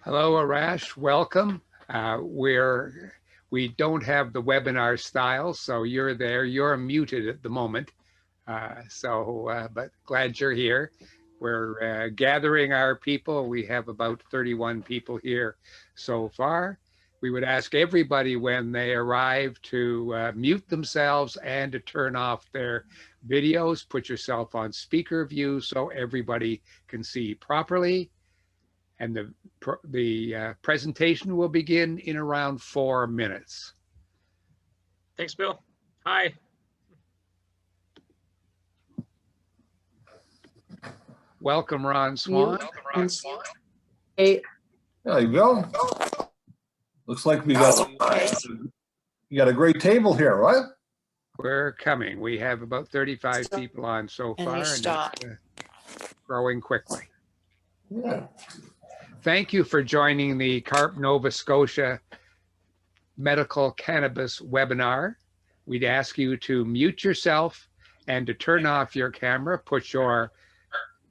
Hello, Arash. Welcome. We don't have the webinar style, so you're there. You're muted at the moment. But glad you're here. We're gathering our people. We have about 31 people here so far. We would ask everybody when they arrive to mute themselves and to turn off their videos. Put yourself on speaker view so everybody can see properly. And the presentation will begin in around 4 minutes. Thanks, Bill. Hi. Welcome, Ron Swan. Hey. There you go. Looks like we got a great table here, right? We're coming. We have about 35 people on so far, and it's growing quickly. Yeah. Thank you for joining the C.A.R.P. Nova Scotia Medical Cannabis Webinar. We'd ask you to mute yourself and to turn off your camera. Put your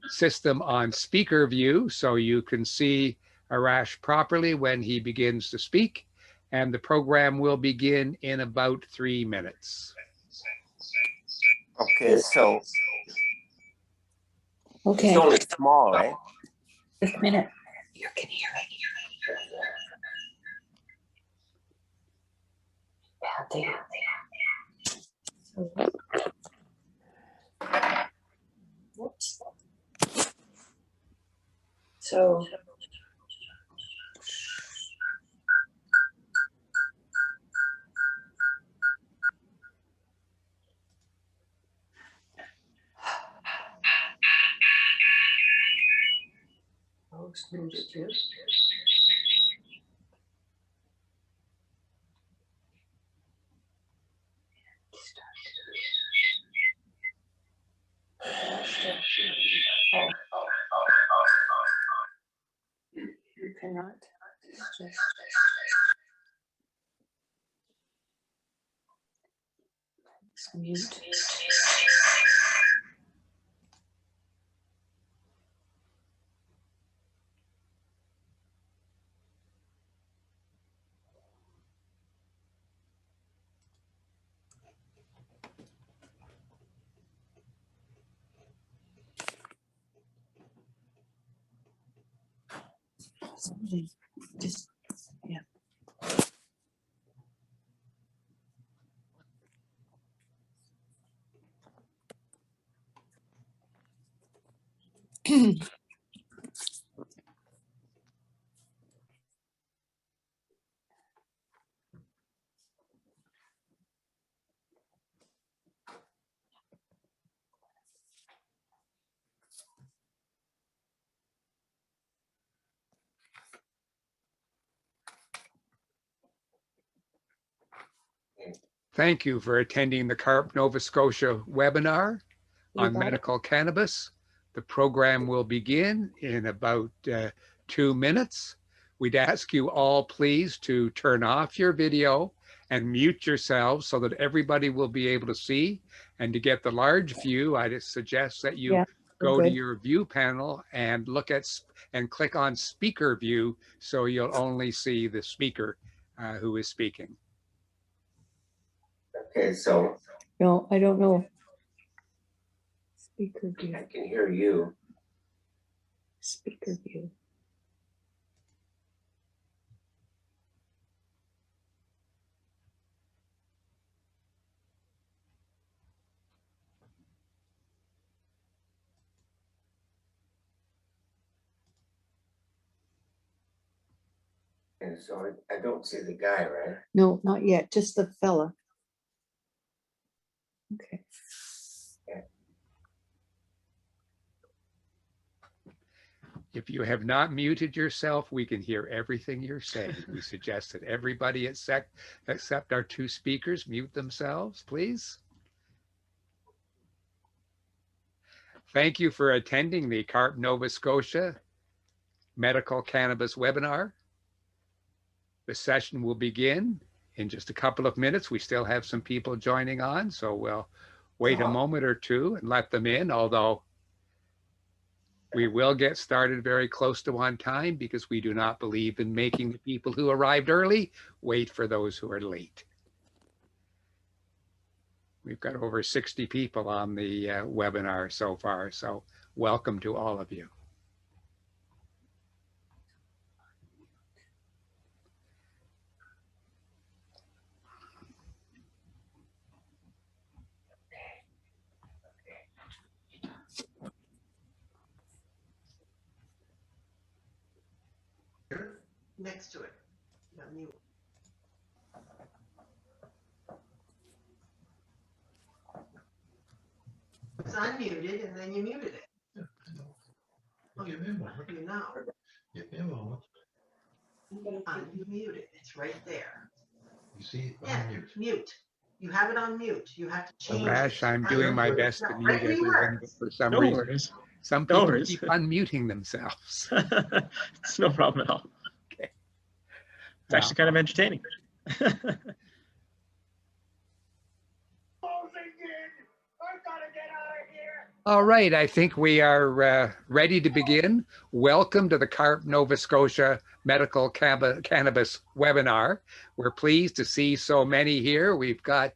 system on speaker view so you can see Arash properly when he begins to speak. And the program will begin in about 3 minutes. Okay, so it's only small, right? Just a minute. You can hear it. Whoops. So you cannot just mute. Somebody just, yeah. Thank you for attending the C.A.R.P. Nova Scotia webinar on medical cannabis. The program will begin in about 2 minutes. We'd ask you all please to turn off your video and mute yourselves so that everybody will be able to see. And to get the large view, I suggest that you go to your view panel and look at and click on speaker view so you'll only see the speaker who is speaking. Okay, so No, I don't know. Speaker view. I can hear you. Speaker view. And so I don't see the guy, right? No, not yet. Just the fella. Okay. If you have not muted yourself, we can hear everything you're saying. We suggest that everybody except our 2 speakers mute themselves, please. Thank you for attending the C.A.R.P. Nova Scotia Medical Cannabis Webinar. The session will begin in just a couple of minutes. We still have some people joining on, so we'll wait a moment or two and let them in, although We will get started very close to on time because we do not believe in making the people who arrived early wait for those who are late. We've got over 60 people on the webinar so far, so welcome to all of you. Next to it. No, mute. It's unmuted and then you muted it. Yeah, I know. Oh, Give me a moment. you know. Give me a moment. Unmute it. It's right there. You see, Yeah, unmute. mute. You have it on mute. You have to change Rash, it. I'm doing my best to No, mute right where you everyone, were. but for some No reason, worries. some No people worries. keep unmuting themselves. It's no problem at all. Okay. It's actually kind of entertaining. All right, I think we are ready to begin. Welcome to the C.A.R.P Nova Scotia Medical Cannabis Webinar. We're pleased to see so many here. We've got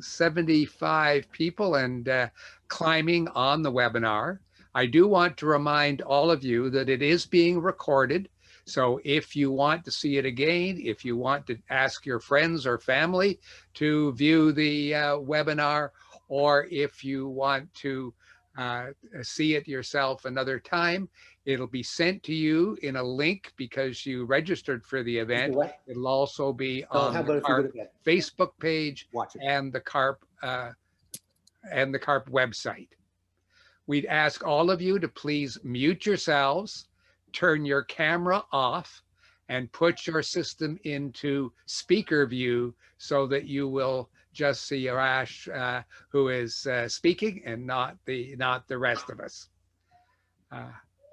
75 people and climbing on the webinar. I do want to remind all of you that it is being recorded. So if you want to see it again, if you want to ask your friends or family to view the webinar, or if you want to see it yourself another time, it'll be sent to you in a link because you registered for the event. It'll also be on the C.A.R.P Facebook page and the C.A.R.P website. We'd ask all of you to please mute yourselves, turn your camera off, and put your system into speaker view so that you will just see Arash, who is speaking, and not the rest of us.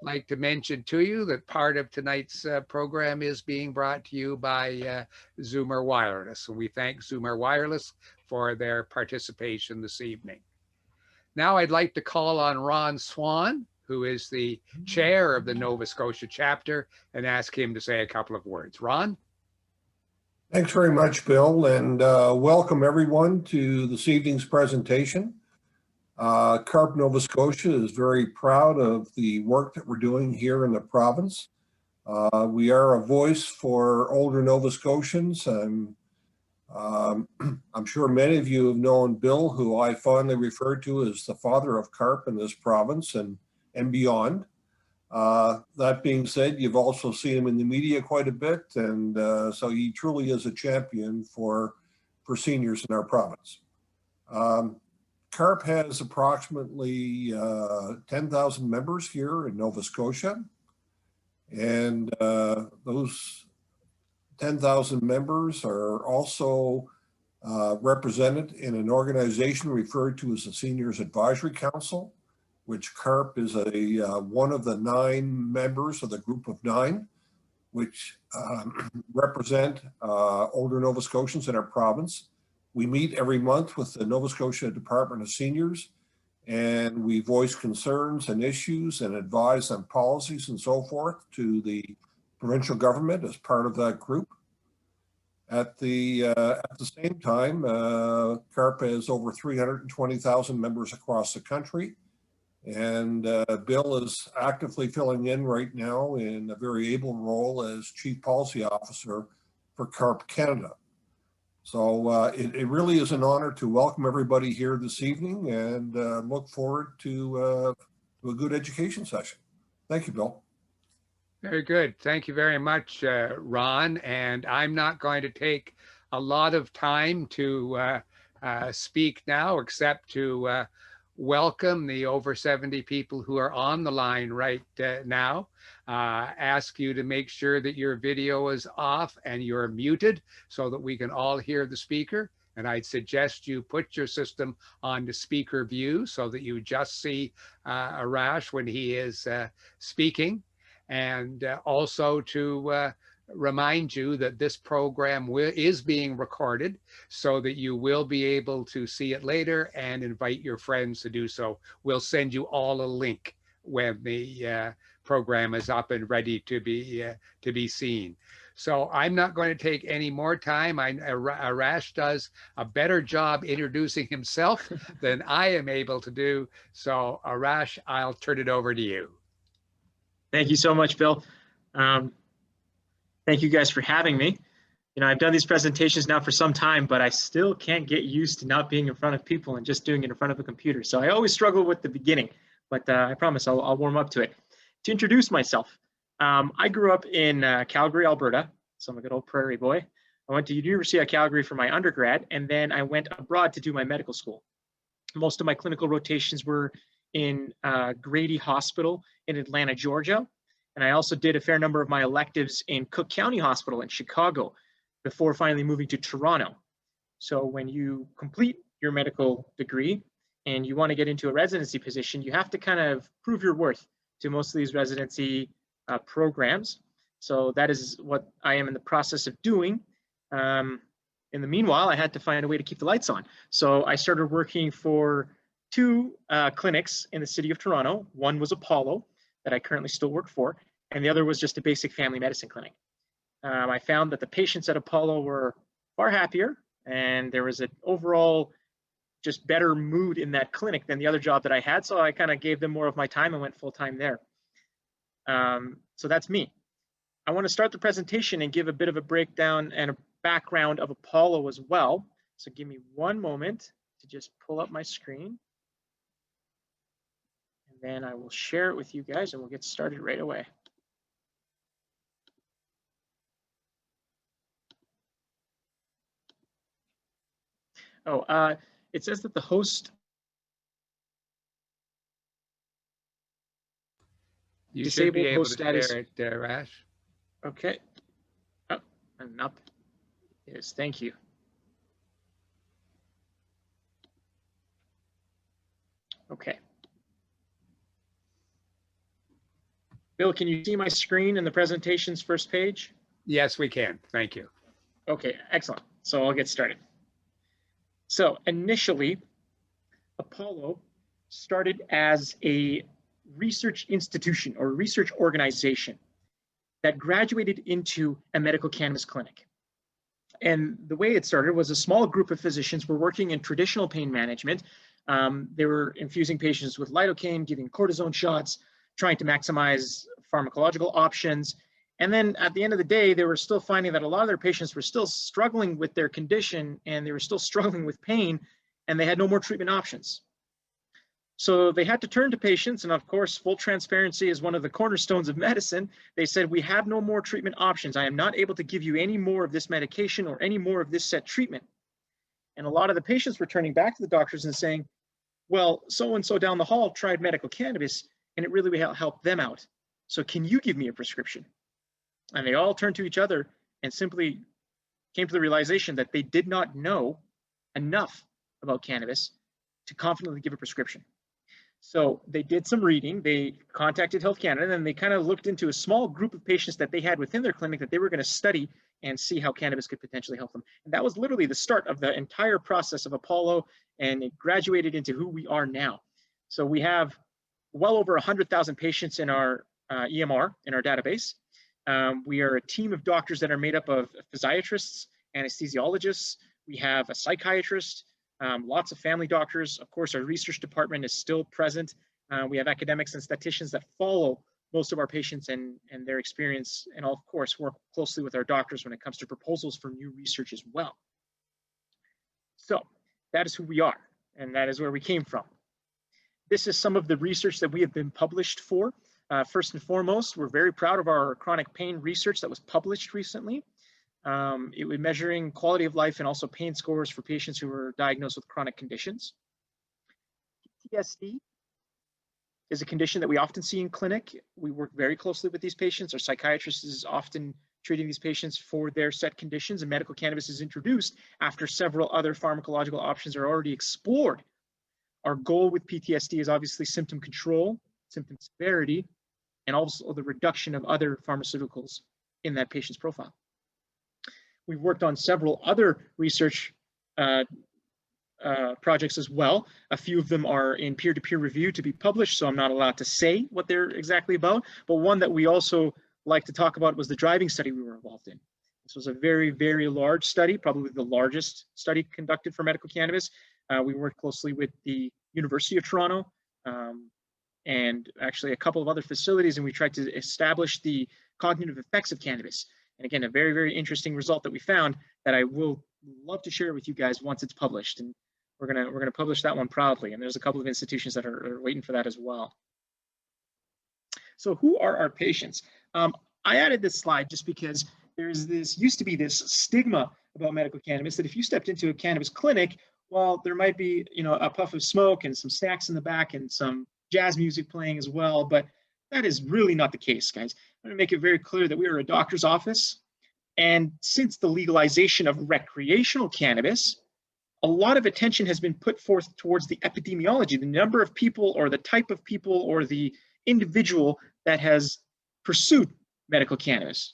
Like to mention to you that part of tonight's program is being brought to you by Zoomer Wireless. And we thank Zoomer Wireless for their participation this evening. Now I'd like to call on Ron Swan, who is the chair of the Nova Scotia chapter, and ask him to say a couple of words. Ron? Thanks very much, Bill, and welcome everyone to this evening's presentation. C.A.R.P Nova Scotia is very proud of the work that we're doing here in the province. We are a voice for older Nova Scotians, and I'm sure many of you have known Bill, who I fondly refer to as the father of C.A.R.P in this province and beyond. That being said, you've also seen him in the media quite a bit, and so he truly is a champion for seniors in our province. C.A.R.P has approximately 10,000 members here in Nova Scotia, and those 10,000 members are also represented in an organization referred to as the Seniors Advisory Council, which C.A.R.P is one of the 9 members of the group of 9, which represent older Nova Scotians in our province. We meet every month with the Nova Scotia Department of Seniors, and we voice concerns and issues and advise on policies and so forth to the provincial government as part of that group. At the same time, C.A.R.P has over 320,000 members across the country. And Bill is actively filling in right now in a very able role as Chief Policy Officer for C.A.R.P Canada. So it really is an honor to welcome everybody here this evening, and look forward to a good education session. Thank you, Bill. Very good. Thank you very much, Ron. And I'm not going to take a lot of time to speak now, except to welcome the over 70 people who are on the line right now. Ask you to make sure that your video is off and you're muted so that we can all hear the speaker. And I'd suggest you put your system on the speaker view so that you just see Arash when he is speaking. And also to remind you that this program is being recorded so that you will be able to see it later and invite your friends to do so. We'll send you all a link when the program is up and ready to be seen. So I'm not going to take any more time. Arash does a better job introducing himself than I am able to do. So Arash, I'll turn it over to you. Thank you so much, Bill. Thank you guys for having me. You know, I've done these presentations now for some time, but I still can't get used to not being in front of people and just doing it in front of a computer. So I always struggle with the beginning, but I promise I'll warm up to it. To introduce myself, I grew up in Calgary, Alberta, so I'm a good old prairie boy. I went to the University of Calgary for my undergrad, and then I went abroad to do my medical school. Most of my clinical rotations were in Grady Hospital in Atlanta, Georgia. And I also did a fair number of my electives in Cook County Hospital in Chicago before finally moving to Toronto. So when you complete your medical degree and you want to get into a residency position, you have to kind of prove your worth to most of these residency programs. So that is what I am in the process of doing. In the meanwhile, I had to find a way to keep the lights on. So I started working for two clinics in the city of Toronto. One was Apollo, that I currently still work for, and the other was just a basic family medicine clinic. I found that the patients at Apollo were far happier, and there was an overall just better mood in that clinic than the other job that I had, so I kind of gave them more of my time and went full-time there. So that's me. I want to start the presentation and give a bit of a breakdown and a background of Apollo as well. So give me one moment to just pull up my screen. Then I will share it with you guys and we'll get started right away. Oh, it says that the host. You should be able to share it, Arash. Okay. Oh, and up. Yes, thank you. Okay. Bill, can you see my screen in the presentation's first page? Yes, we can. Thank you. Okay, excellent. So I'll get started. So initially, Apollo started as a research institution or research organization that graduated into a medical cannabis clinic. And the way it started was a small group of physicians were working in traditional pain management. They were infusing patients with lidocaine, giving cortisone shots, trying to maximize pharmacological options. And then at the end of the day, they were still finding that a lot of their patients were still struggling with their condition and they were still struggling with pain and they had no more treatment options. So they had to turn to patients, and of course, full transparency is one of the cornerstones of medicine. They said, we have no more treatment options. I am not able to give you any more of this medication or any more of this set treatment. And a lot of the patients were turning back to the doctors and saying, well, so-and-so down the hall tried medical cannabis and it really helped them out. So can you give me a prescription? And they all turned to each other and simply came to the realization that they did not know enough about cannabis to confidently give a prescription. So they did some reading, they contacted Health Canada, and they kind of looked into a small group of patients that they had within their clinic that they were going to study and see how cannabis could potentially help them. And that was literally the start of the entire process of Apollo, and it graduated into who we are now. So we have well over 100,000 patients in our EMR, in our database. We are a team of doctors that are made up of physiatrists, anesthesiologists, we have a psychiatrist, lots of family doctors. Of course, our research department is still present. We have academics and statisticians that follow most of our patients and their experience, and of course, work closely with our doctors when it comes to proposals for new research as well. So that is who we are, and that is where we came from. This is some of the research that we have been published for. First and foremost, we're very proud of our chronic pain research that was published recently. It was measuring quality of life and also pain scores for patients who were diagnosed with chronic conditions. PTSD is a condition that we often see in clinic. We work very closely with these patients. Our psychiatrist is often treating these patients for their set conditions, and medical cannabis is introduced after several other pharmacological options are already explored. Our goal with PTSD is obviously symptom control, symptom severity, and also the reduction of other pharmaceuticals in that patient's profile. We've worked on several other research projects as well. A few of them are in peer-to-peer review to be published, so I'm not allowed to say what they're exactly about. But one that we also like to talk about was the driving study we were involved in. This was a very, very large study, probably the largest study conducted for medical cannabis. We worked closely with the University of Toronto and actually a couple of other facilities, and we tried to establish the cognitive effects of cannabis. And again, a very, very interesting result that we found that I will love to share with you guys once it's published. And we're gonna publish that one proudly. And there's a couple of institutions that are waiting for that as well. So who are our patients? I added this slide just because used to be this stigma about medical cannabis that if you stepped into a cannabis clinic, well, there might be, you know, a puff of smoke and some snacks in the back and some jazz music playing as well, but that is really not the case, guys. I'm going to make it very clear that we are a doctor's office, and since the legalization of recreational cannabis, a lot of attention has been put forth towards the epidemiology, the number of people or the type of people or the individual that has pursued medical cannabis.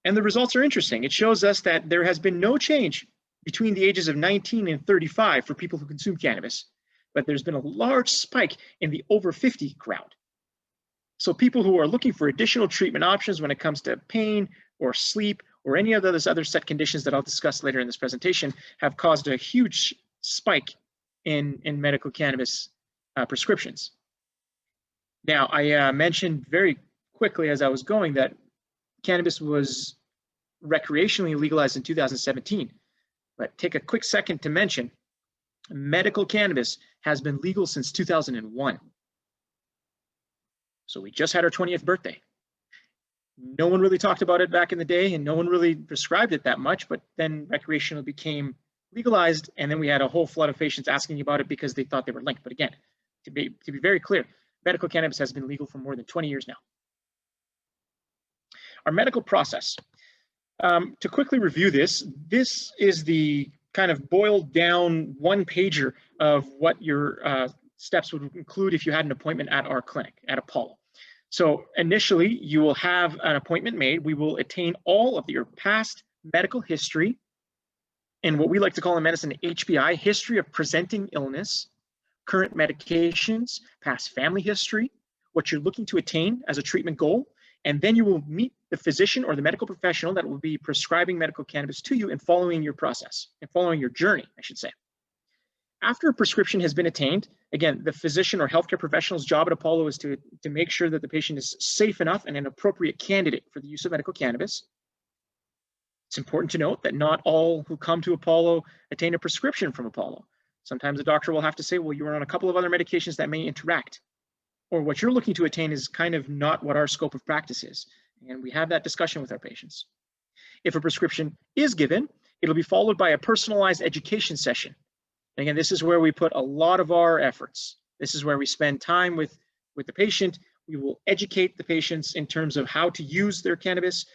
And the results are interesting. It shows us that there has been no change between the ages of 19 and 35 for people who consume cannabis, but there's been a large spike in the over 50 crowd. So people who are looking for additional treatment options when it comes to pain or sleep or any of those other set conditions that I'll discuss later in this presentation have caused a huge spike in medical cannabis prescriptions. Now, I mentioned very quickly as I was going that cannabis was recreationally legalized in 2017, but take a quick second to mention medical cannabis has been legal since 2001. So we just had our 20th birthday. No one really talked about it back in the day, and no one really prescribed it that much, but then recreational became legalized, and then we had a whole flood of patients asking about it because they thought they were linked. But again, to be very clear, medical cannabis has been legal for more than 20 years now. Our medical process. To quickly review this is the kind of boiled down one-pager of what your steps would include if you had an appointment at our clinic, at Apollo. So initially, you will have an appointment made. We will attain all of your past medical history and what we like to call in medicine HPI, history of presenting illness, current medications, past family history, what you're looking to attain as a treatment goal, and then you will meet the physician or the medical professional that will be prescribing medical cannabis to you and following your process, and following your journey, I should say. After a prescription has been attained, again, the physician or healthcare professional's job at Apollo is to make sure that the patient is safe enough and an appropriate candidate for the use of medical cannabis. It's important to note that not all who come to Apollo attain a prescription from Apollo. Sometimes the doctor will have to say, well, you are on a couple of other medications that may interact, or what you're looking to attain is kind of not what our scope of practice is. And we have that discussion with our patients. If a prescription is given, it'll be followed by a personalized education session. And again, this is where we put a lot of our efforts. This is where we spend time with the patient. We will educate the patients in terms of how to use their cannabis,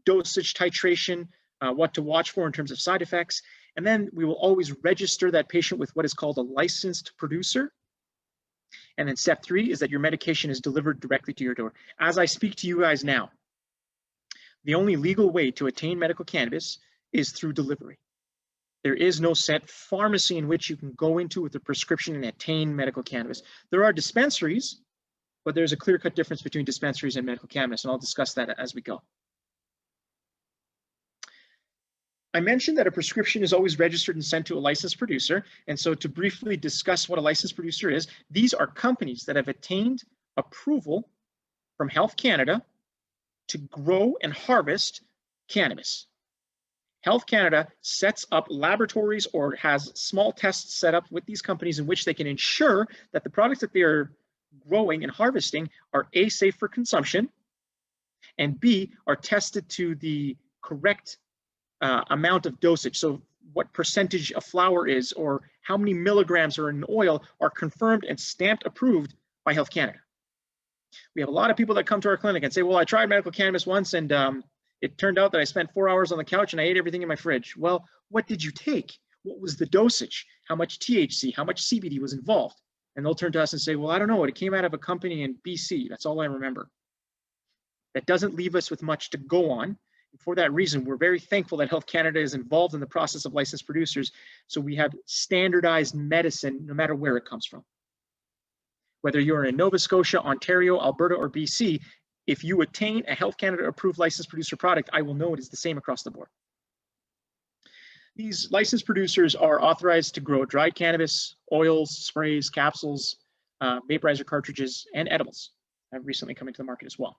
dosage titration, what to watch for in terms of side effects. And then we will always register that patient with what is called a licensed producer. And then step 3 is that your medication is delivered directly to your door. As I speak to you guys now, the only legal way to attain medical cannabis is through delivery. There is no set pharmacy in which you can go into with a prescription and attain medical cannabis. There are dispensaries, but there's a clear-cut difference between dispensaries and medical cannabis, and I'll discuss that as we go. I mentioned that a prescription is always registered and sent to a licensed producer. And so to briefly discuss what a licensed producer is, these are companies that have attained approval from Health Canada to grow and harvest cannabis. Health Canada sets up laboratories or has small tests set up with these companies in which they can ensure that the products that they are growing and harvesting are A, safe for consumption, and B, are tested to the correct amount of dosage. So what percentage of flower is, or how many milligrams are in oil, are confirmed and stamped approved by Health Canada. We have a lot of people that come to our clinic and say, well, I tried medical cannabis once and it turned out that I spent 4 hours on the couch and I ate everything in my fridge. Well, what did you take? What was the dosage? How much THC, how much CBD was involved? And they'll turn to us and say, well, I don't know. It came out of a company in BC. That's all I remember. That doesn't leave us with much to go on. For that reason, we're very thankful that Health Canada is involved in the process of licensed producers, so we have standardized medicine no matter where it comes from. Whether you're in Nova Scotia, Ontario, Alberta, or BC, if you attain a Health Canada approved licensed producer product, I will know it is the same across the board. These licensed producers are authorized to grow dried cannabis, oils, sprays, capsules, vaporizer cartridges, and edibles. Have recently come into the market as well.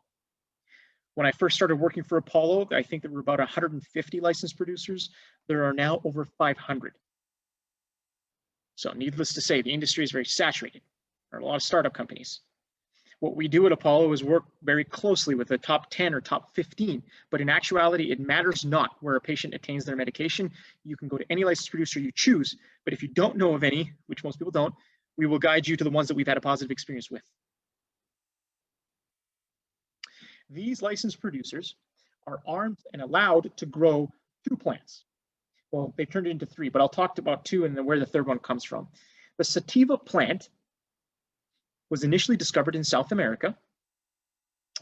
When I first started working for Apollo, I think there were about 150 licensed producers. There are now over 500. So needless to say, the industry is very saturated. There are a lot of startup companies. What we do at Apollo is work very closely with the top 10 or top 15, but in actuality, it matters not where a patient attains their medication. You can go to any licensed producer you choose, but if you don't know of any, which most people don't, we will guide you to the ones that we've had a positive experience with. These licensed producers are armed and allowed to grow 2 plants. Well, they turned it into 3, but I'll talk about 2 and then where the third one comes from. The sativa plant was initially discovered in South America,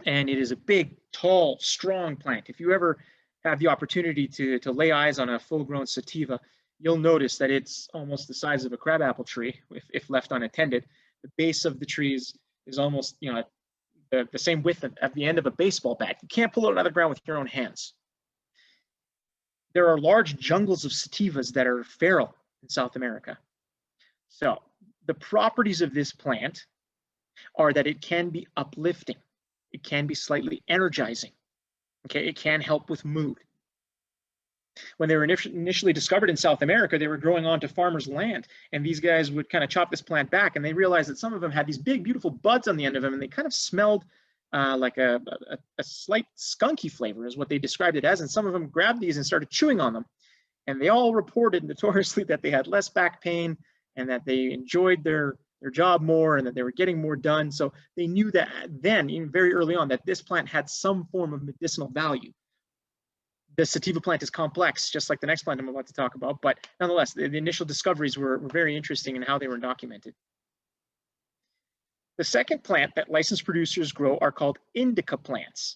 and it is a big, tall, strong plant. If you ever have the opportunity to lay eyes on a full-grown sativa, you'll notice that it's almost the size of a crabapple tree if left unattended. The base of the tree is almost, you know, the same width at the end of a baseball bat. You can't pull it out of the ground with your own hands. There are large jungles of sativas that are feral in South America. So the properties of this plant are that it can be uplifting. It can be slightly energizing. Okay, it can help with mood. When they were initially discovered in South America, they were growing onto farmers' land, and these guys would kind of chop this plant back, and they realized that some of them had these big, beautiful buds on the end of them, and they kind of smelled like a slight skunky flavor is what they described it as, and some of them grabbed these and started chewing on them, and they all reported notoriously that they had less back pain and that they enjoyed their job more and that they were getting more done. So they knew that then, even very early on, that this plant had some form of medicinal value. The sativa plant is complex, just like the next plant I'm about to talk about, but nonetheless, the initial discoveries were very interesting in how they were documented. The second plant that licensed producers grow are called indica plants.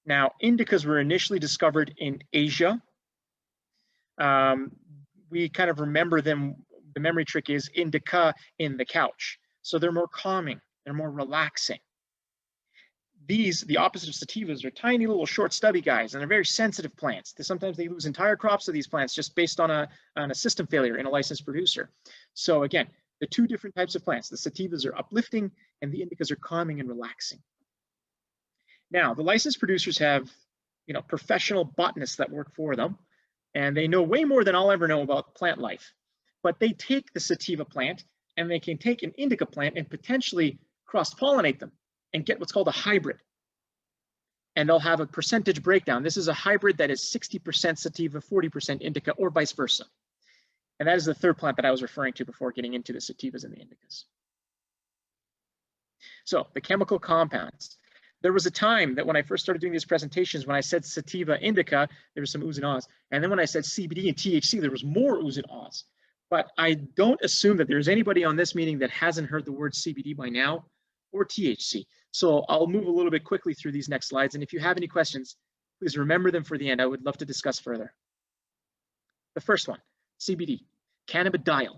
Now, indicas were initially discovered in Asia. We kind of remember them. The memory trick is indica in the couch. So they're more calming, they're more relaxing. These, the opposite of sativas, are tiny little short stubby guys, and they're very sensitive plants. Sometimes they lose entire crops of these plants just based on a system failure in a licensed producer. So again, the 2 different types of plants, the sativas are uplifting and the indicas are calming and relaxing. Now, the licensed producers have, you know, professional botanists that work for them, and they know way more than I'll ever know about plant life. But they take the sativa plant and they can take an indica plant and potentially cross-pollinate them and get what's called a hybrid. And they'll have a percentage breakdown. This is a hybrid that is 60% sativa, 40% indica, or vice versa. And that is the third plant that I was referring to before getting into the sativas and the indicas. So the chemical compounds. There was a time that when I first started doing these presentations, when I said sativa, indica, there was some oohs and ahs. And then when I said CBD and THC, there was more oohs and ahs. But I don't assume that there's anybody on this meeting that hasn't heard the word CBD by now, or THC. So I'll move a little bit quickly through these next slides. And if you have any questions, please remember them for the end. I would love to discuss further. The first one, CBD, cannabidiol.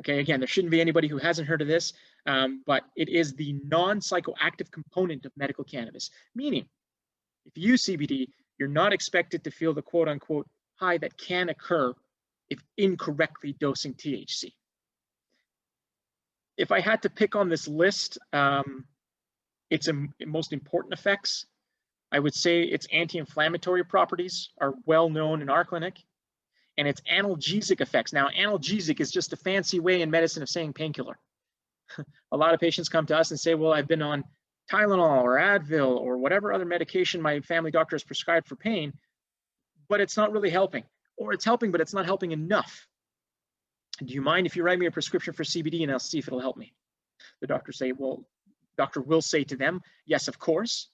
Okay, again, there shouldn't be anybody who hasn't heard of this, but it is the non-psychoactive component of medical cannabis, meaning if you use CBD, you're not expected to feel the quote unquote high that can occur if incorrectly dosing THC. If I had to pick on this list, its most important effects, I would say its anti-inflammatory properties are well known in our clinic, and its analgesic effects. Now, analgesic is just a fancy way in medicine of saying painkiller. A lot of patients come to us and say, well, I've been on Tylenol or Advil or whatever other medication my family doctor has prescribed for pain, but it's not really helping. Or it's helping, but it's not helping enough. Do you mind if you write me a prescription for CBD and I'll see if it'll help me? The doctor will say to them, yes, of course.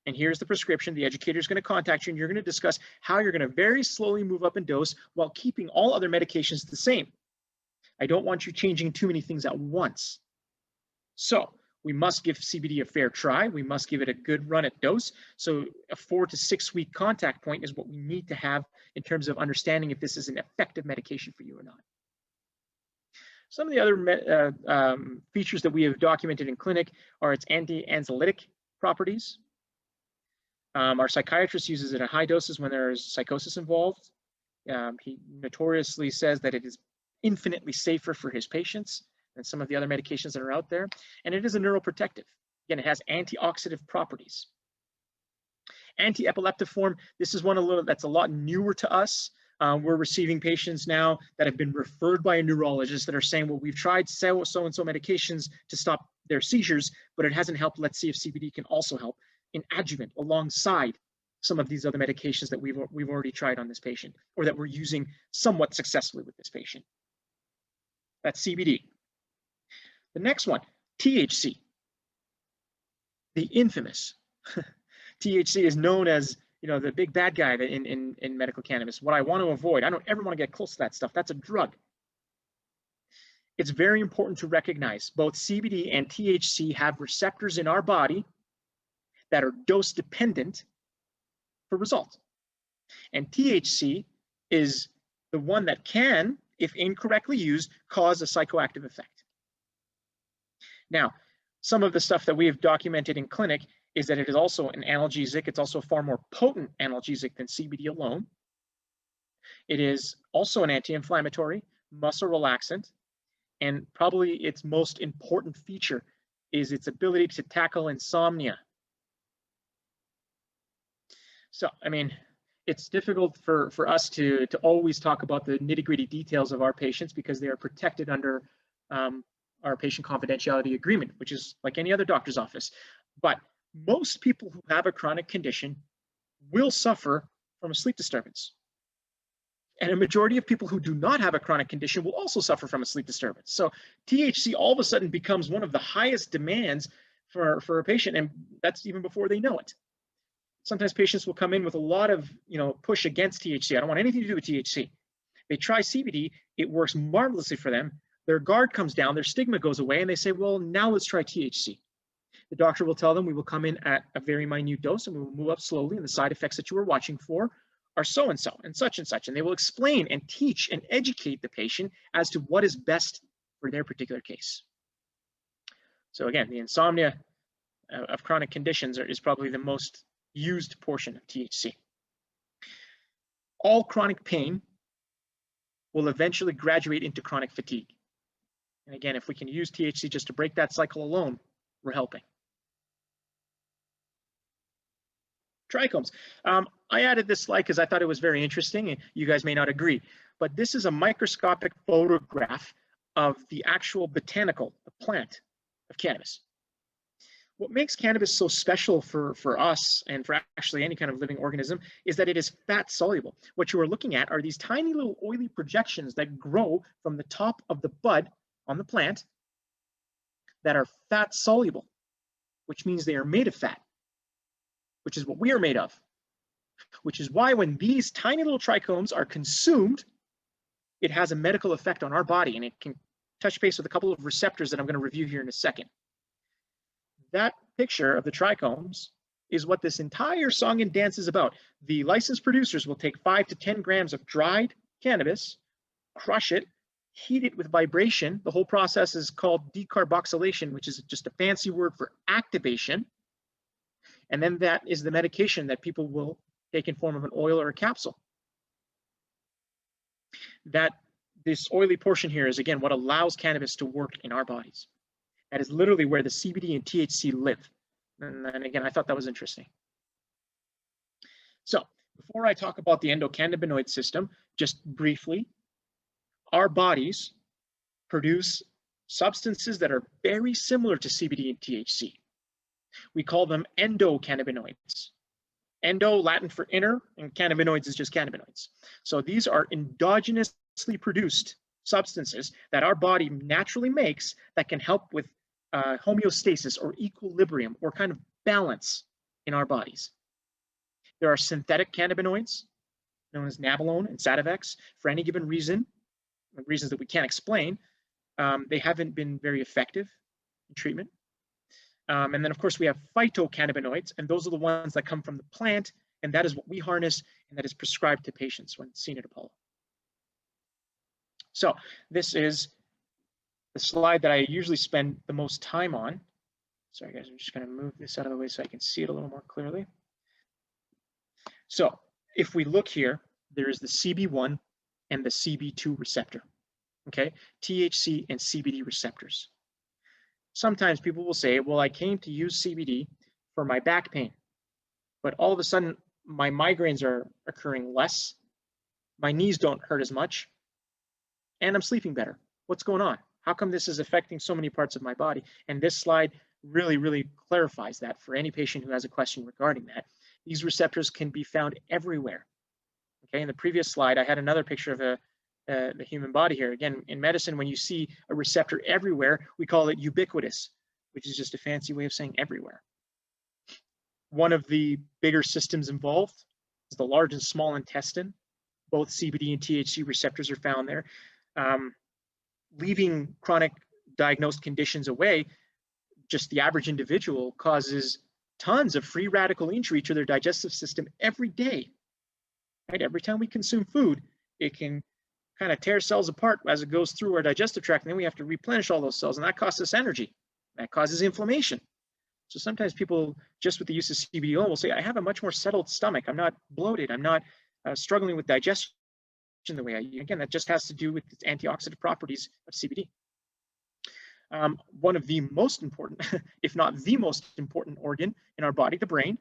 And here's the prescription. The educator is going to contact you and you're going to discuss how you're going to very slowly move up in dose while keeping all other medications the same. I don't want you changing too many things at once. So we must give CBD a fair try. We must give it a good run at dose. So a 4 to 6 week contact point is what we need to have in terms of understanding if this is an effective medication for you or not. Some of the other features that we have documented in clinic are its anti-anxiolytic properties. Our psychiatrist uses it at high doses when there is psychosis involved. He notoriously says that it is infinitely safer for his patients than some of the other medications that are out there. And it is a neuroprotective. Again, it has antioxidant properties. Anti-epileptic form, this is one that's a lot newer to us. We're receiving patients now that have been referred by a neurologist that are saying, well, we've tried so-and-so medications to stop their seizures, but it hasn't helped. Let's see if CBD can also help in adjuvant alongside some of these other medications that we've already tried on this patient, or that we're using somewhat successfully with this patient. That's CBD. The next one, THC, the infamous. THC is known as, you know, the big bad guy in medical cannabis. What I want to avoid, I don't ever want to get close to that stuff. That's a drug. It's very important to recognize both CBD and THC have receptors in our body that are dose dependent for results. And THC is the one that can, if incorrectly used, cause a psychoactive effect. Now, some of the stuff that we have documented in clinic is that it is also an analgesic. It's also a far more potent analgesic than CBD alone. It is also an anti-inflammatory, muscle relaxant, and probably its most important feature is its ability to tackle insomnia. So, I mean, it's difficult for us to always talk about the nitty-gritty details of our patients because they are protected under our patient confidentiality agreement, which is like any other doctor's office. But most people who have a chronic condition will suffer from a sleep disturbance. And a majority of people who do not have a chronic condition will also suffer from a sleep disturbance. So THC all of a sudden becomes one of the highest demands for a patient, and that's even before they know it. Sometimes patients will come in with a lot of, push against THC. I don't want anything to do with THC. They try CBD, it works marvelously for them. Their guard comes down, their stigma goes away, and they say, well, now let's try THC. The doctor will tell them, we will come in at a very minute dose and we will move up slowly, and the side effects that you were watching for are so-and-so and such and such. And they will explain and teach and educate the patient as to what is best for their particular case. So again, the insomnia of chronic conditions is probably the most used portion of THC. All chronic pain will eventually graduate into chronic fatigue. And again, if we can use THC just to break that cycle alone, we're helping. Trichomes. I added this slide because I thought it was very interesting, and you guys may not agree, but this is a microscopic photograph of the actual botanical, the plant of cannabis. What makes cannabis so special for us and for actually any kind of living organism is that it is fat soluble. What you are looking at are these tiny little oily projections that grow from the top of the bud on the plant that are fat soluble, which means they are made of fat, which is what we are made of, which is why when these tiny little trichomes are consumed, it has a medical effect on our body, and it can touch base with a couple of receptors that I'm going to review here in a second. That picture of the trichomes is what this entire song and dance is about. The licensed producers will take 5 to 10 grams of dried cannabis, crush it, heat it with vibration. The whole process is called decarboxylation, which is just a fancy word for activation. And then that is the medication that people will take in form of an oil or a capsule. This oily portion here is, again, what allows cannabis to work in our bodies. That is literally where the CBD and THC live. And then again, I thought that was interesting. So before I talk about the endocannabinoid system, just briefly, our bodies produce substances that are very similar to CBD and THC. We call them endocannabinoids. Endo, Latin for inner, and cannabinoids is just cannabinoids. So these are endogenously produced substances that our body naturally makes that can help with homeostasis or equilibrium or kind of balance in our bodies. There are synthetic cannabinoids known as nabilone and Sativex. For any given reason, reasons that we can't explain, they haven't been very effective in treatment. And then, of course, we have phytocannabinoids, and those are the ones that come from the plant, and that is what we harness, and that is prescribed to patients when seen at Apollo. So this is the slide that I usually spend the most time on. Sorry, guys, I'm just going to move this out of the way so I can see it a little more clearly. So if we look here, there is the CB1 and the CB2 receptor, okay? THC and CBD receptors. Sometimes people will say, well, I came to use CBD for my back pain, but all of a sudden my migraines are occurring less, my knees don't hurt as much, and I'm sleeping better. What's going on? How come this is affecting so many parts of my body? And this slide really clarifies that for any patient who has a question regarding that. These receptors can be found everywhere. Okay, in the previous slide, I had another picture of the human body here. Again, in medicine, when you see a receptor everywhere, we call it ubiquitous, which is just a fancy way of saying everywhere. One of the bigger systems involved is the large and small intestine. Both CBD and THC receptors are found there. Leaving chronic diagnosed conditions away, just the average individual causes tons of free radical injury to their digestive system every day. Right? Every time we consume food, it can kind of tear cells apart as it goes through our digestive tract, and then we have to replenish all those cells, and that costs us energy. That causes inflammation. So sometimes people, just with the use of CBD will say, I have a much more settled stomach. I'm not bloated. I'm not struggling with digestion the way I use. Again, that just has to do with its antioxidant properties of CBD. One of the most important, if not the most important organ in our body, the brain.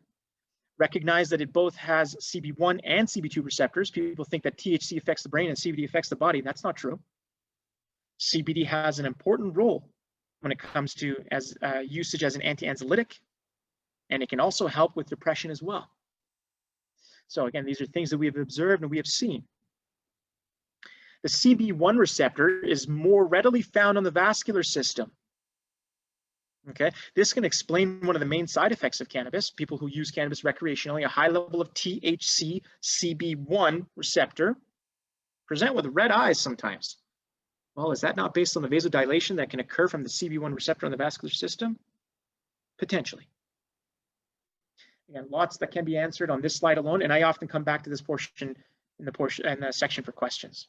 Recognize that it both has CB1 and CB2 receptors. People think that THC affects the brain and CBD affects the body. That's not true. CBD has an important role when it comes to usage as an anti-anxiolytic, and it can also help with depression as well. So again, these are things that we have observed and we have seen. The CB1 receptor is more readily found on the vascular system. Okay, this can explain one of the main side effects of cannabis. People who use cannabis recreationally, a high level of THC CB1 receptor present with red eyes sometimes. Well, is that not based on the vasodilation that can occur from the CB1 receptor on the vascular system? Potentially. Again, lots that can be answered on this slide alone, and I often come back to this portion in the section for questions.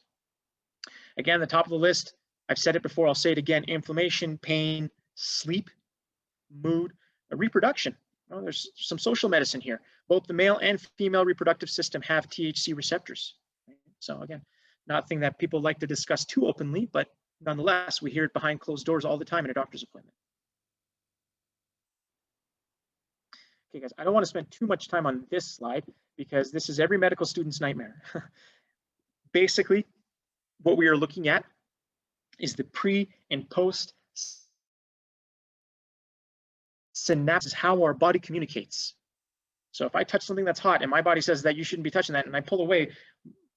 Again, the top of the list, I've said it before, I'll say it again: inflammation, pain, sleep, mood, reproduction. Well, there's some social medicine here. Both the male and female reproductive system have THC receptors. So again, nothing that people like to discuss too openly, but nonetheless, we hear it behind closed doors all the time in a doctor's appointment. Okay, guys, I don't want to spend too much time on this slide because this is every medical student's nightmare. Basically, what we are looking at is the pre and post synapses, how our body communicates. So if I touch something that's hot and my body says that you shouldn't be touching that, and I pull away a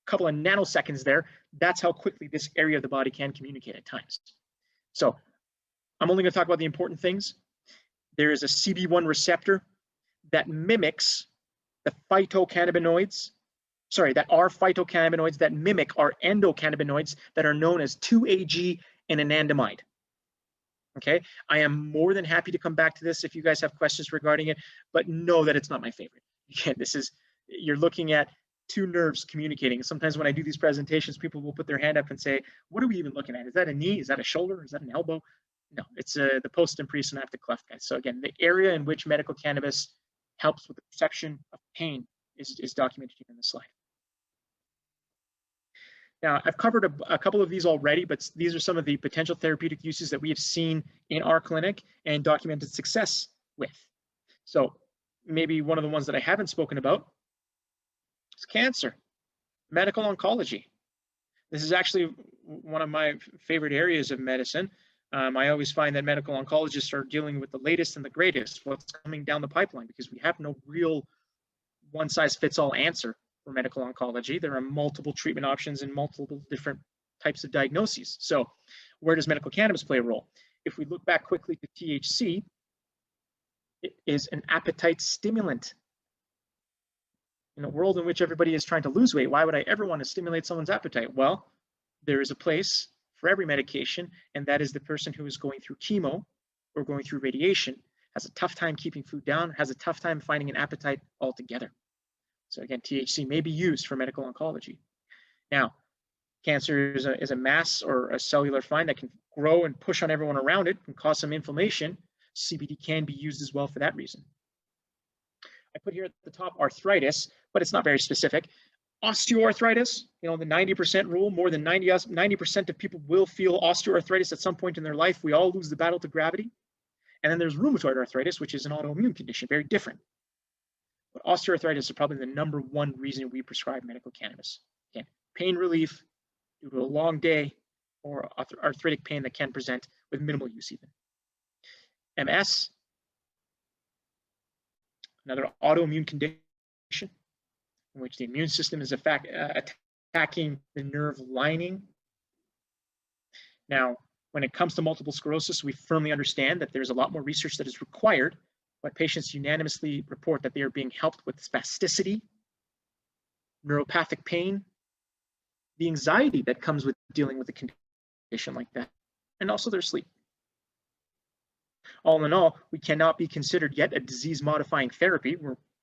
couple of nanoseconds there, that's how quickly this area of the body can communicate at times. So I'm only going to talk about the important things. There is a CB1 receptor that mimics the phytocannabinoids, that are phytocannabinoids that mimic our endocannabinoids that are known as 2-AG and anandamide. Okay, I am more than happy to come back to this if you guys have questions regarding it, but know that it's not my favorite. Again, you're looking at two nerves communicating. Sometimes when I do these presentations, people will put their hand up and say, what are we even looking at? Is that a knee? Is that a shoulder? Is that an elbow? No, it's the post and presynaptic cleft, guys. So again, the area in which medical cannabis helps with the perception of pain is documented here in the slide. Now, I've covered a couple of these already, but these are some of the potential therapeutic uses that we have seen in our clinic and documented success with. So maybe one of the ones that I haven't spoken about is cancer, medical oncology. This is actually one of my favorite areas of medicine. I always find that medical oncologists are dealing with the latest and the greatest, what's coming down the pipeline, because we have no real one-size-fits-all answer for medical oncology. There are multiple treatment options and multiple different types of diagnoses. So where does medical cannabis play a role? If we look back quickly to THC, it is an appetite stimulant. In a world in which everybody is trying to lose weight, why would I ever want to stimulate someone's appetite? Well, there is a place for every medication, and that is the person who is going through chemo or going through radiation. has a tough time keeping food down, has a tough time finding an appetite altogether. So again, THC may be used for medical oncology. Now, cancer is a mass or a cellular find that can grow and push on everyone around it and cause some inflammation. CBD can be used as well for that reason. I put here at the top arthritis, but it's not very specific. Osteoarthritis, you know, the 90% rule, more than 90% of people will feel osteoarthritis at some point in their life. We all lose the battle to gravity. And then there's rheumatoid arthritis, which is an autoimmune condition, very different. But osteoarthritis is probably the #1 reason we prescribe medical cannabis. Again, pain relief due to a long day or arthritic pain that can present with minimal use even. MS, another autoimmune condition in which the immune system is attacking the nerve lining. Now, when it comes to multiple sclerosis, we firmly understand that there's a lot more research that is required, but patients unanimously report that they are being helped with spasticity, neuropathic pain, the anxiety that comes with dealing with a condition like that, and also their sleep. All in all, we cannot be considered yet a disease-modifying therapy.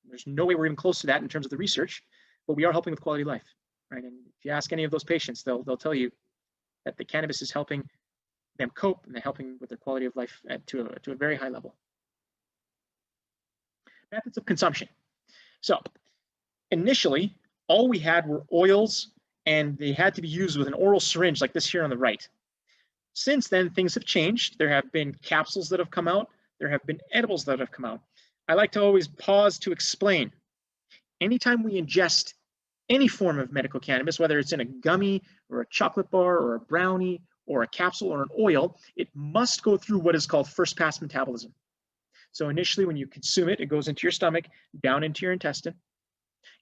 There's no way we're even close to that in terms of the research, but we are helping with quality of life, right? And if you ask any of those patients, they'll tell you that the cannabis is helping them cope and they're helping with their quality of life to a very high level. Methods of consumption. So initially, all we had were oils, and they had to be used with an oral syringe like this here on the right. Since then, things have changed. There have been capsules that have come out. There have been edibles that have come out. I like to always pause to explain. Anytime we ingest any form of medical cannabis, whether it's in a gummy or a chocolate bar or a brownie or a capsule or an oil, it must go through what is called first pass metabolism. So initially, when you consume it, it goes into your stomach, down into your intestine.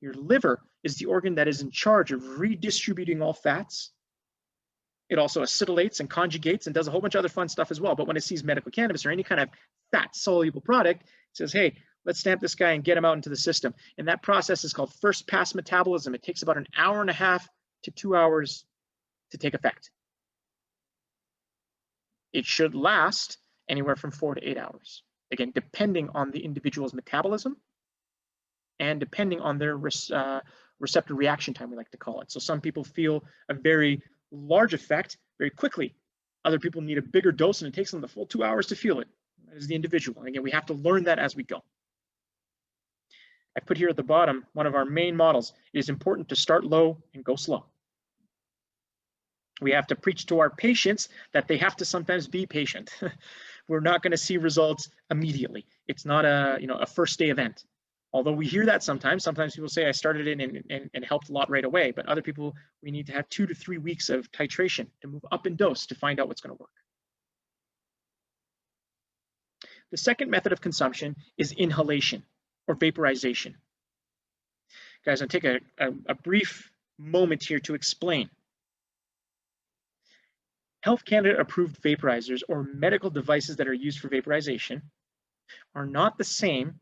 Your liver is the organ that is in charge of redistributing all fats. It also acetylates and conjugates and does a whole bunch of other fun stuff as well. But when it sees medical cannabis or any kind of fat-soluble product, it says, hey, let's stamp this guy and get him out into the system. And that process is called first pass metabolism. It takes about 1.5 hours to 2 hours to take effect. It should last anywhere from 4 to 8 hours. Again, depending on the individual's metabolism and depending on their receptor reaction time, we like to call it. So some people feel a very large effect very quickly. Other people need a bigger dose and it takes them the full 2 hours to feel it. That is the individual. And again, we have to learn that as we go. I put here at the bottom one of our main models. It is important to start low and go slow. We have to preach to our patients that they have to sometimes be patient. We're not going to see results immediately. It's not a first day event. Although we hear that sometimes people say I started it and helped a lot right away, but other people, we need to have 2 to 3 weeks of titration to move up in dose to find out what's going to work. The second method of consumption is inhalation or vaporization. Guys, I'll take a brief moment here to explain. Health Canada approved vaporizers or medical devices that are used for vaporization are not the same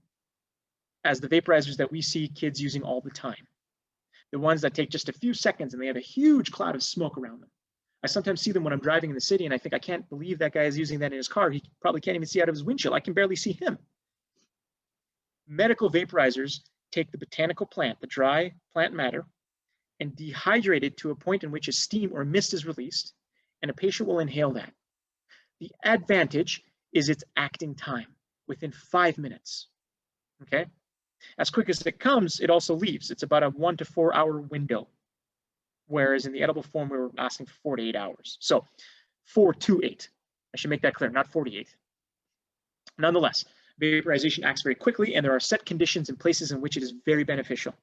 as the vaporizers that we see kids using all the time. The ones that take just a few seconds and they have a huge cloud of smoke around them. I sometimes see them when I'm driving in the city and I think, I can't believe that guy is using that in his car. He probably can't even see out of his windshield. I can barely see him. Medical vaporizers take the botanical plant, the dry plant matter, and dehydrate it to a point in which a steam or mist is released, and a patient will inhale that. The advantage is its acting time, within 5 minutes, okay? As quick as it comes, it also leaves. It's about a 1 to 4 hour window, whereas in the edible form, we were asking for 4 to 8 hours. So 4 to 8, I should make that clear, not 48. Nonetheless, vaporization acts very quickly, and there are set conditions and places in which it is very beneficial.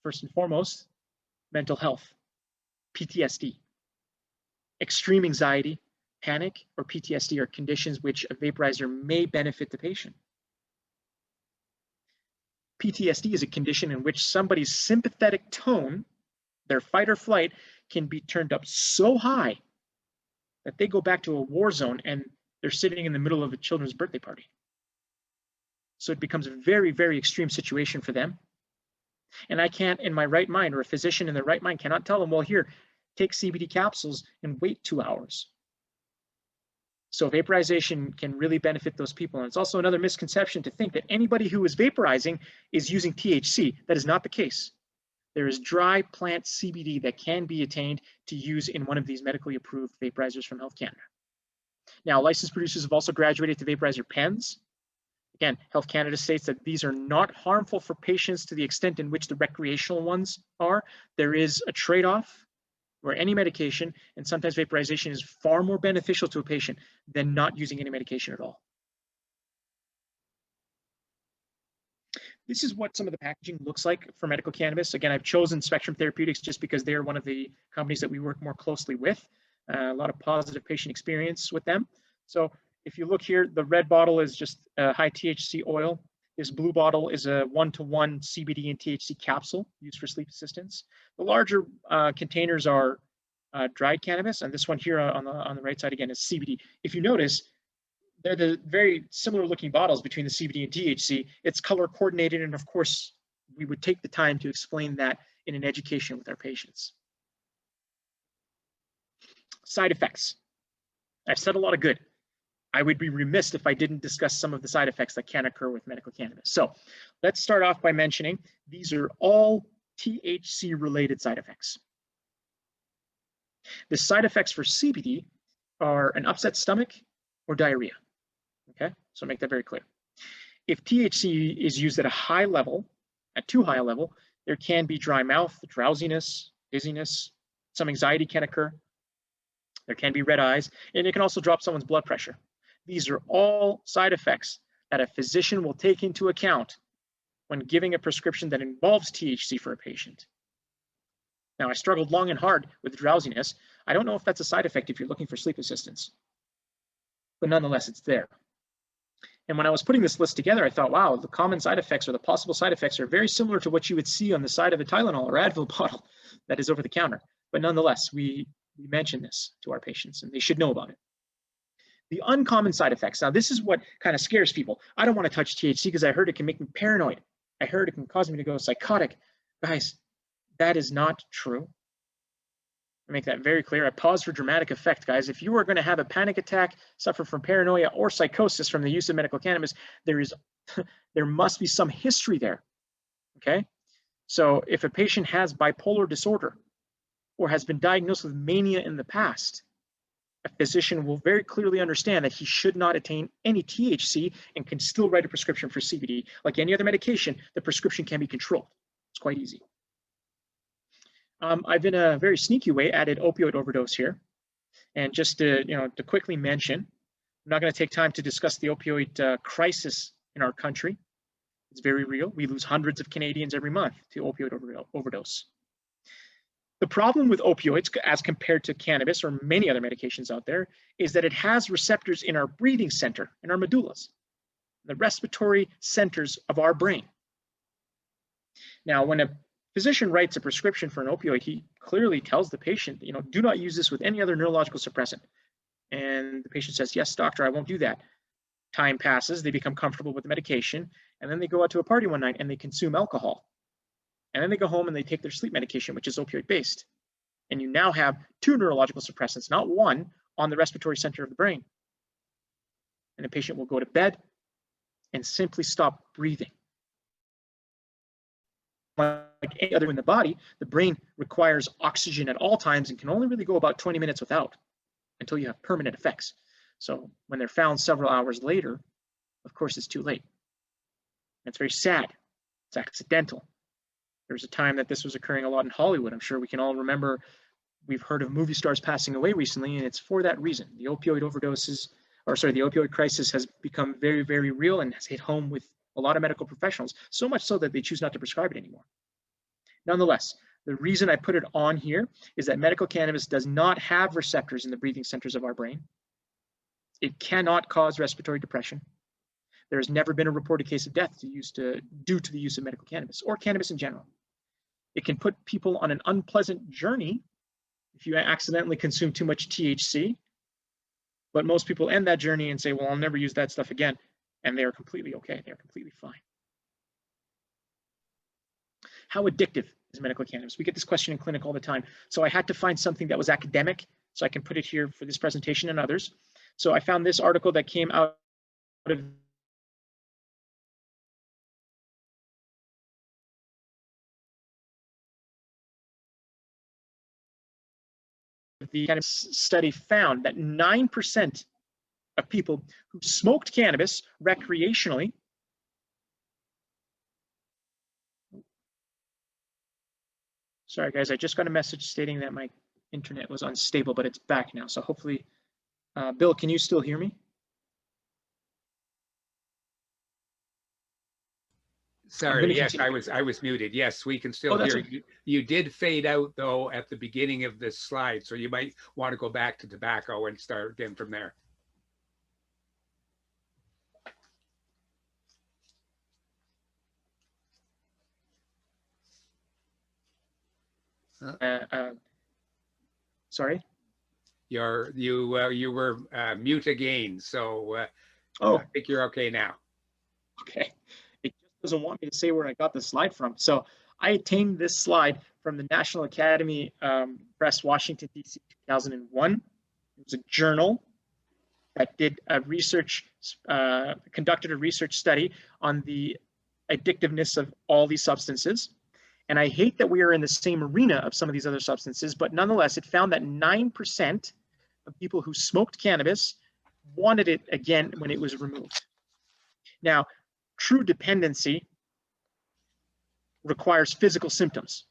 First and foremost, mental health, PTSD. Extreme anxiety, panic, or PTSD are conditions which a vaporizer may benefit the patient. PTSD is a condition in which somebody's sympathetic tone, their fight or flight, can be turned up so high that they go back to a war zone and they're sitting in the middle of a children's birthday party. So it becomes a very, very extreme situation for them. And I can't, in my right mind, or a physician in their right mind cannot tell them, well, here, take CBD capsules and wait 2 hours. So vaporization can really benefit those people. And it's also another misconception to think that anybody who is vaporizing is using THC. That is not the case. There is dry plant CBD that can be attained to use in one of these medically approved vaporizers from Health Canada. Now, licensed producers have also graduated to vaporizer pens. Again, Health Canada states that these are not harmful for patients to the extent in which the recreational ones are. There is a trade-off where any medication, and sometimes vaporization, is far more beneficial to a patient than not using any medication at all. This is what some of the packaging looks like for medical cannabis. Again, I've chosen Spectrum Therapeutics just because they're one of the companies that we work more closely with. A lot of positive patient experience with them. So if you look here, the red bottle is just high THC oil. This blue bottle is a 1-to-1 CBD and THC capsule used for sleep assistance. The larger containers are dried cannabis, and this one here on the right side again is CBD. If you notice, they're the very similar looking bottles between the CBD and THC. It's color coordinated, and of course, we would take the time to explain that in an education with our patients. Side effects. I've said a lot of good. I would be remiss if I didn't discuss some of the side effects that can occur with medical cannabis. So let's start off by mentioning these are all THC related side effects. The side effects for CBD are an upset stomach or diarrhea. Okay, so make that very clear. If THC is used at a high level, at too high a level, there can be dry mouth, drowsiness, dizziness, some anxiety can occur. There can be red eyes, and it can also drop someone's blood pressure. These are all side effects that a physician will take into account when giving a prescription that involves THC for a patient. Now, I struggled long and hard with drowsiness. I don't know if that's a side effect if you're looking for sleep assistance, but nonetheless, it's there. And when I was putting this list together, I thought, wow, the common side effects or the possible side effects are very similar to what you would see on the side of a Tylenol or Advil bottle that is over the counter. But nonetheless, we mention this to our patients and they should know about it. The uncommon side effects. Now, this is what kind of scares people. I don't want to touch THC because I heard it can make me paranoid. I heard it can cause me to go psychotic. Guys, that is not true. I make that very clear. I pause for dramatic effect, guys. If you are going to have a panic attack, suffer from paranoia or psychosis from the use of medical cannabis, there must be some history there. Okay? So if a patient has bipolar disorder or has been diagnosed with mania in the past, a physician will very clearly understand that he should not attain any THC and can still write a prescription for CBD. Like any other medication, the prescription can be controlled. It's quite easy. I've in a very sneaky way added opioid overdose here. And just to quickly mention, I'm not going to take time to discuss the opioid crisis in our country. It's very real. We lose hundreds of Canadians every month to opioid overdose. The problem with opioids as compared to cannabis or many other medications out there is that it has receptors in our breathing center, in our medullas, the respiratory centers of our brain. Now, when a physician writes a prescription for an opioid, he clearly tells the patient, do not use this with any other neurological suppressant. And the patient says, yes, doctor, I won't do that. Time passes, they become comfortable with the medication, and then they go out to a party one night and they consume alcohol. And then they go home and they take their sleep medication, which is opioid-based. And you now have two neurological suppressants, not one, on the respiratory center of the brain. And the patient will go to bed and simply stop breathing. Like any other in the body, the brain requires oxygen at all times and can only really go about 20 minutes without until you have permanent effects. So when they're found several hours later, of course, it's too late. It's very sad. It's accidental. There was a time that this was occurring a lot in Hollywood. I'm sure we can all remember, we've heard of movie stars passing away recently, and it's for that reason. The opioid the opioid crisis has become very, very real and has hit home with a lot of medical professionals, so much so that they choose not to prescribe it anymore. Nonetheless, the reason I put it on here is that medical cannabis does not have receptors in the breathing centers of our brain. It cannot cause respiratory depression. There has never been a reported case of death due to the use of medical cannabis or cannabis in general. It can put people on an unpleasant journey if you accidentally consume too much THC, but most people end that journey and say, well, I'll never use that stuff again. And they are completely okay. They're completely fine. How addictive is medical cannabis? We get this question in clinic all the time. So I had to find something that was academic so I can put it here for this presentation and others. So I found this article that came out of the cannabis study found that 9% of people who smoked cannabis recreationally sorry guys, I just got a message stating that my internet was unstable, but it's back now. So hopefully, Bill, can you still hear me? Sorry, yes, I was muted. Yes, we can still hear you. You did fade out though at the beginning of this slide, so you might want to go back to tobacco and start again from there. Sorry? You were mute again, so Oh, I think you're okay now. okay. It just doesn't want me to say where I got the slide from. So I attained this slide from the National Academy Press, Washington, D.C., 2001. It was a journal that did a research, conducted a research study on the addictiveness of all these substances. And I hate that we are in the same arena of some of these other substances, but nonetheless, it found that 9% of people who smoked cannabis wanted it again when it was removed. Now, true dependency requires physical symptoms.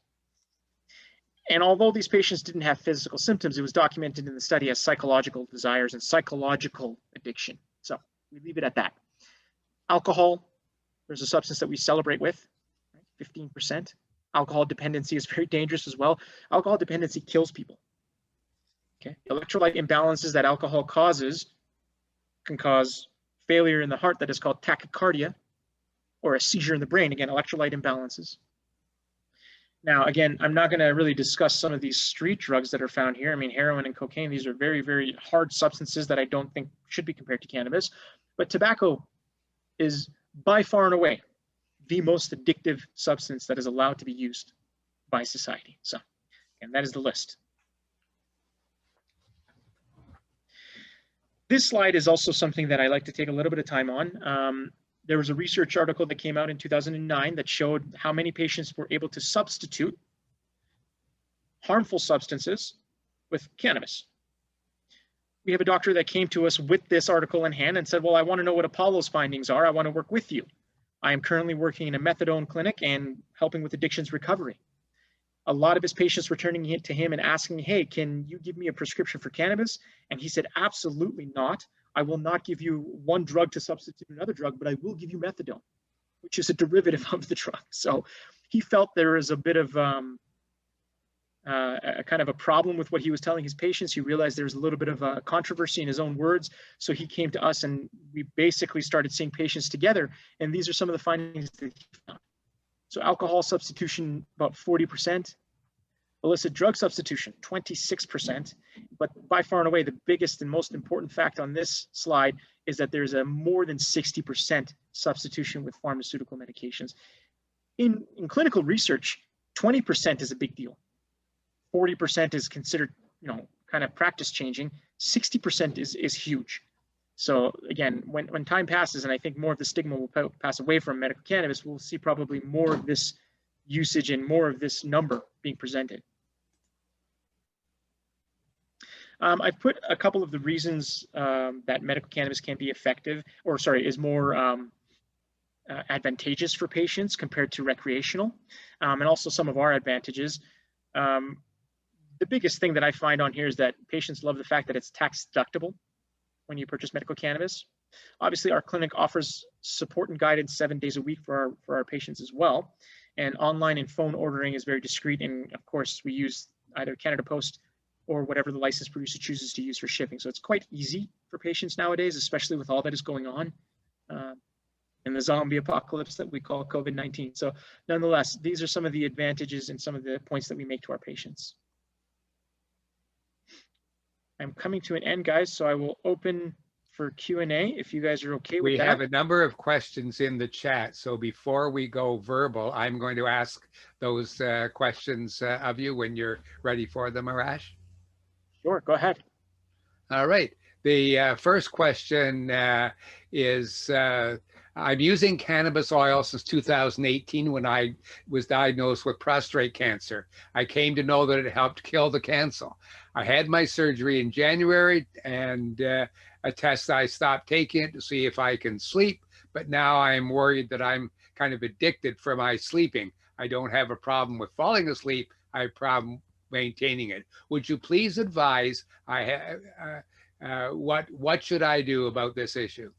And although these patients didn't have physical symptoms, it was documented in the study as psychological desires and psychological addiction. So we leave it at that. Alcohol, there's a substance that we celebrate with, 15%. Alcohol dependency is very dangerous as well. Alcohol dependency kills people. Okay, electrolyte imbalances that alcohol causes can cause failure in the heart that is called tachycardia, or a seizure in the brain. Again, electrolyte imbalances. Now, again, I'm not going to really discuss some of these street drugs that are found here. I mean, heroin and cocaine, these are very, very hard substances that I don't think should be compared to cannabis. But tobacco is by far and away the most addictive substance that is allowed to be used by society. So, and that is the list. This slide is also something that I like to take a little bit of time on. There was a research article that came out in 2009 that showed how many patients were able to substitute harmful substances with cannabis. We have a doctor that came to us with this article in hand and said, well, I want to know what Apollo's findings are. I want to work with you. I am currently working in a methadone clinic and helping with addictions recovery. A lot of his patients were turning it to him and asking, hey, can you give me a prescription for cannabis? And he said, absolutely not. I will not give you one drug to substitute another drug, but I will give you methadone, which is a derivative of the drug. So he felt there is a bit of a kind of a problem with what he was telling his patients. He realized there was a little bit of a controversy in his own words. So he came to us and we basically started seeing patients together. And these are some of the findings that he found. So alcohol substitution, about 40%. Illicit drug substitution, 26%. But by far and away, the biggest and most important fact on this slide is that there's a more than 60% substitution with pharmaceutical medications. In clinical research, 20% is a big deal. 40% is considered, kind of practice changing. 60% is huge. So again, when time passes, and I think more of the stigma will pass away from medical cannabis, we'll see probably more of this usage and more of this number being presented. I've put a couple of the reasons that medical cannabis can be effective, or sorry, is more advantageous for patients compared to recreational, and also some of our advantages. The biggest thing that I find on here is that patients love the fact that it's tax deductible when you purchase medical cannabis. Obviously, our clinic offers support and guidance 7 days a week for our patients as well. And online and phone ordering is very discreet. And of course, we use either Canada Post or whatever the licensed producer chooses to use for shipping. So it's quite easy for patients nowadays, especially with all that is going on in the zombie apocalypse that we call COVID-19. So nonetheless, these are some of the advantages and some of the points that we make to our patients. I'm coming to an end, guys, so I will open for Q&A if you guys are okay with that. We have a number of questions in the chat. So before we go verbal, I'm going to ask those questions of you when you're ready for them, Arash. Sure, go ahead. All right. The first question is, I'm using cannabis oil since 2018 when I was diagnosed with prostate cancer. I came to know that it helped kill the cancer. I had my surgery in January and a test I stopped taking it to see if I can sleep, but now I'm worried that I'm kind of addicted for my sleeping. I don't have a problem with falling asleep. I have a problem maintaining it. Would you please advise what should I do about this issue?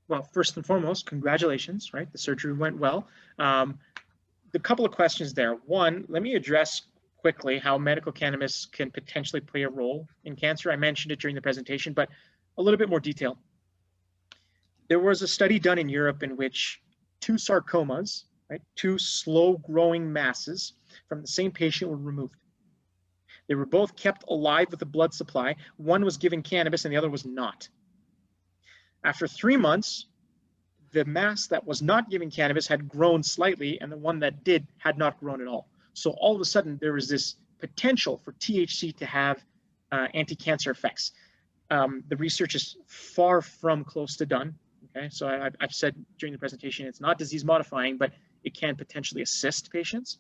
Well, first and foremost, congratulations, right? The surgery went well. The couple of questions there. One, let me address quickly how medical cannabis can potentially play a role in cancer. I mentioned it during the presentation, but a little bit more detail. There was a study done in Europe in which two sarcomas, right, two slow-growing masses from the same patient were removed. They were both kept alive with a blood supply. One was given cannabis and the other was not. After 3 months, the mass that was not given cannabis had grown slightly, and the one that did had not grown at all. So all of a sudden, there was this potential for THC to have anti-cancer effects. The research is far from close to done. Okay, so I've said during the presentation, it's not disease modifying, but it can potentially assist patients.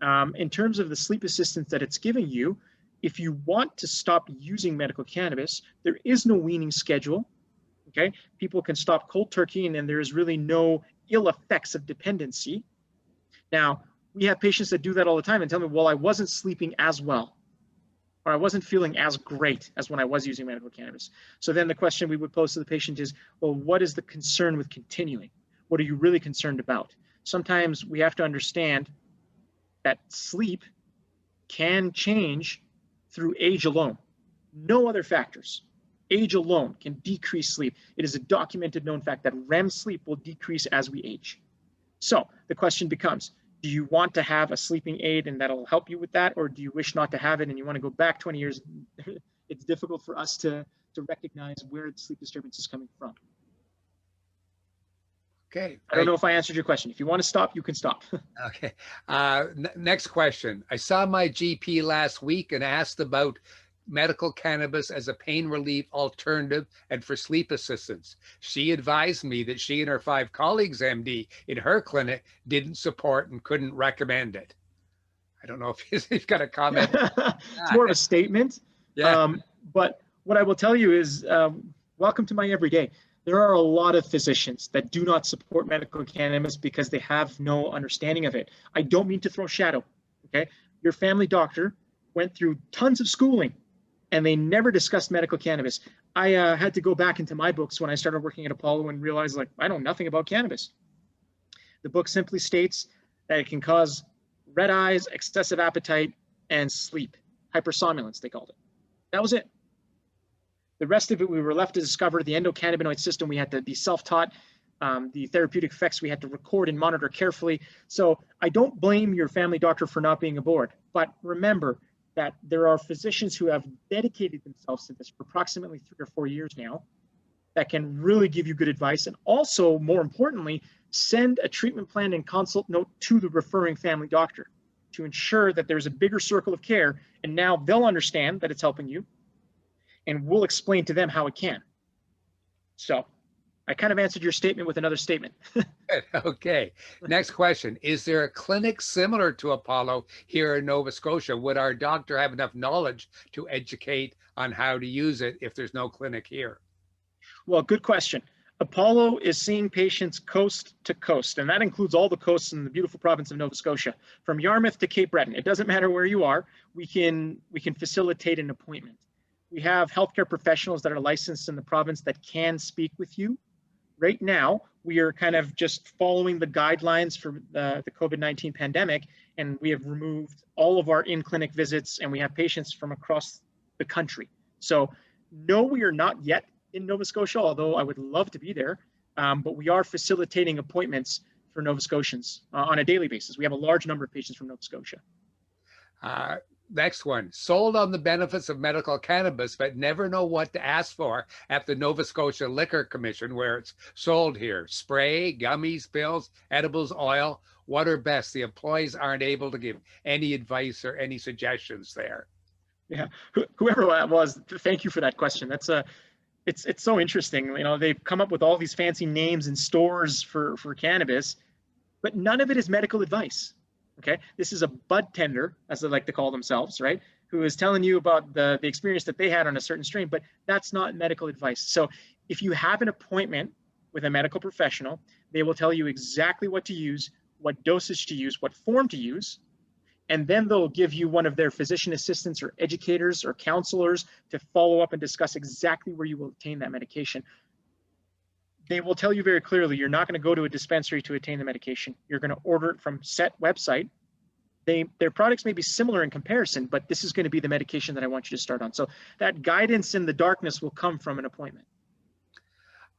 In terms of the sleep assistance that it's giving you, if you want to stop using medical cannabis, there is no weaning schedule. Okay, people can stop cold turkey, and then there is really no ill effects of dependency. Now, we have patients that do that all the time and tell me, well, I wasn't sleeping as well, or I wasn't feeling as great as when I was using medical cannabis. So then the question we would pose to the patient is, well, what is the concern with continuing? What are you really concerned about? Sometimes we have to understand that sleep can change through age alone. No other factors. Age alone can decrease sleep. It is a documented known fact that REM sleep will decrease as we age. So the question becomes, do you want to have a sleeping aid and that'll help you with that, or do you wish not to have it and you want to go back 20 years? It's difficult for us to recognize where the sleep disturbance is coming from. Okay. I don't know if I answered your question. If you want to stop, you can stop. Okay. Next question. I saw my GP last week and asked about medical cannabis as a pain relief alternative and for sleep assistance. She advised me that she and her 5 colleagues, MD, in her clinic didn't support and couldn't recommend it. I don't know if you've got a comment. It's more of a statement. Yeah. But what I will tell you is, welcome to my everyday. There are a lot of physicians that do not support medical cannabis because they have no understanding of it. I don't mean to throw shadow, okay? Your family doctor went through tons of schooling and they never discussed medical cannabis. I had to go back into my books when I started working at Apollo and realized, like, I know nothing about cannabis. The book simply states that it can cause red eyes, excessive appetite, and sleep. Hypersomnolence, they called it. That was it. The rest of it, we were left to discover the endocannabinoid system. We had to be self-taught. The therapeutic effects we had to record and monitor carefully. So I don't blame your family doctor for not being aboard. But remember that there are physicians who have dedicated themselves to this for approximately 3 or 4 years now that can really give you good advice. And also, more importantly, send a treatment plan and consult note to the referring family doctor to ensure that there's a bigger circle of care. And now they'll understand that it's helping you. And we'll explain to them how it can. So I kind of answered your statement with another statement. Okay. Next question. Is there a clinic similar to Apollo here in Nova Scotia? Would our doctor have enough knowledge to educate on how to use it if there's no clinic here? Well, good question. Apollo is seeing patients coast to coast, and that includes all the coasts in the beautiful province of Nova Scotia, from Yarmouth to Cape Breton. It doesn't matter where you are. We can facilitate an appointment. We have healthcare professionals that are licensed in the province that can speak with you. Right now, we are kind of just following the guidelines for the COVID-19 pandemic, and we have removed all of our in-clinic visits, and we have patients from across the country. So no, we are not yet in Nova Scotia, although I would love to be there, but we are facilitating appointments for Nova Scotians on a daily basis. We have a large number of patients from Nova Scotia. Next one, sold on the benefits of medical cannabis, but never know what to ask for at the Nova Scotia Liquor Commission where it's sold here. Spray, gummies, pills, edibles, oil. What are best? The employees aren't able to give any advice or any suggestions there. Yeah, whoever that was, thank you for that question. That's it's so interesting. You know, they've come up with all these fancy names and stores for cannabis, but none of it is medical advice. Okay, this is a bud tender, as they like to call themselves, right? Who is telling you about the experience that they had on a certain strain, but that's not medical advice. So if you have an appointment with a medical professional, they will tell you exactly what to use, what dosage to use, what form to use, and then they'll give you one of their physician assistants or educators or counselors to follow up and discuss exactly where you will obtain that medication. They will tell you very clearly, you're not going to go to a dispensary to obtain the medication. You're going to order it from set website. Their products may be similar in comparison, but this is going to be the medication that I want you to start on. So that guidance in the darkness will come from an appointment.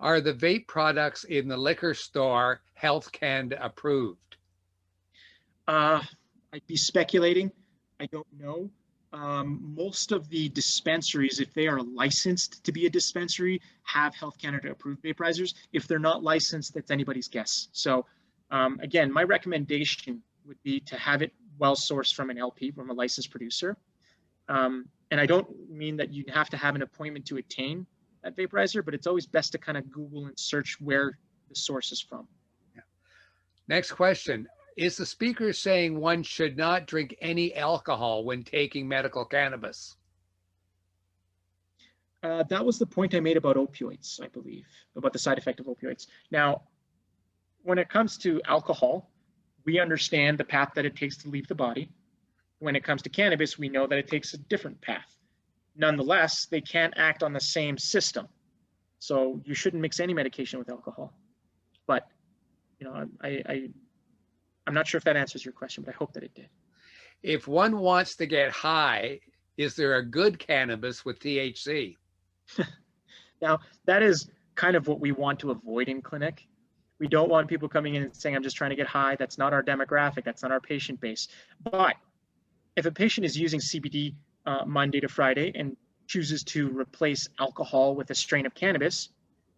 Are the vape products in the liquor store Health Canada approved? I'd be speculating. I don't know. Most of the dispensaries, if they are licensed to be a dispensary, have Health Canada approved vaporizers. If they're not licensed, that's anybody's guess. So again, my recommendation would be to have it well sourced from an LP, from a licensed producer. And I don't mean that you have to have an appointment to attain that vaporizer, but it's always best to kind of Google and search where the source is from. Yeah. Next question. Is the speaker saying one should not drink any alcohol when taking medical cannabis? That was the point I made about opioids, I believe, about the side effect of opioids. Now, when it comes to alcohol, we understand the path that it takes to leave the body. When it comes to cannabis, we know that it takes a different path. Nonetheless, they can't act on the same system. So you shouldn't mix any medication with alcohol. But, you know, I'm not sure if that answers your question, but I hope that it did. If one wants to get high, is there a good cannabis with THC? Now, that is kind of what we want to avoid in clinic. We don't want people coming in and saying, I'm just trying to get high. That's not our demographic. That's not our patient base. But if a patient is using CBD Monday to Friday and chooses to replace alcohol with a strain of cannabis,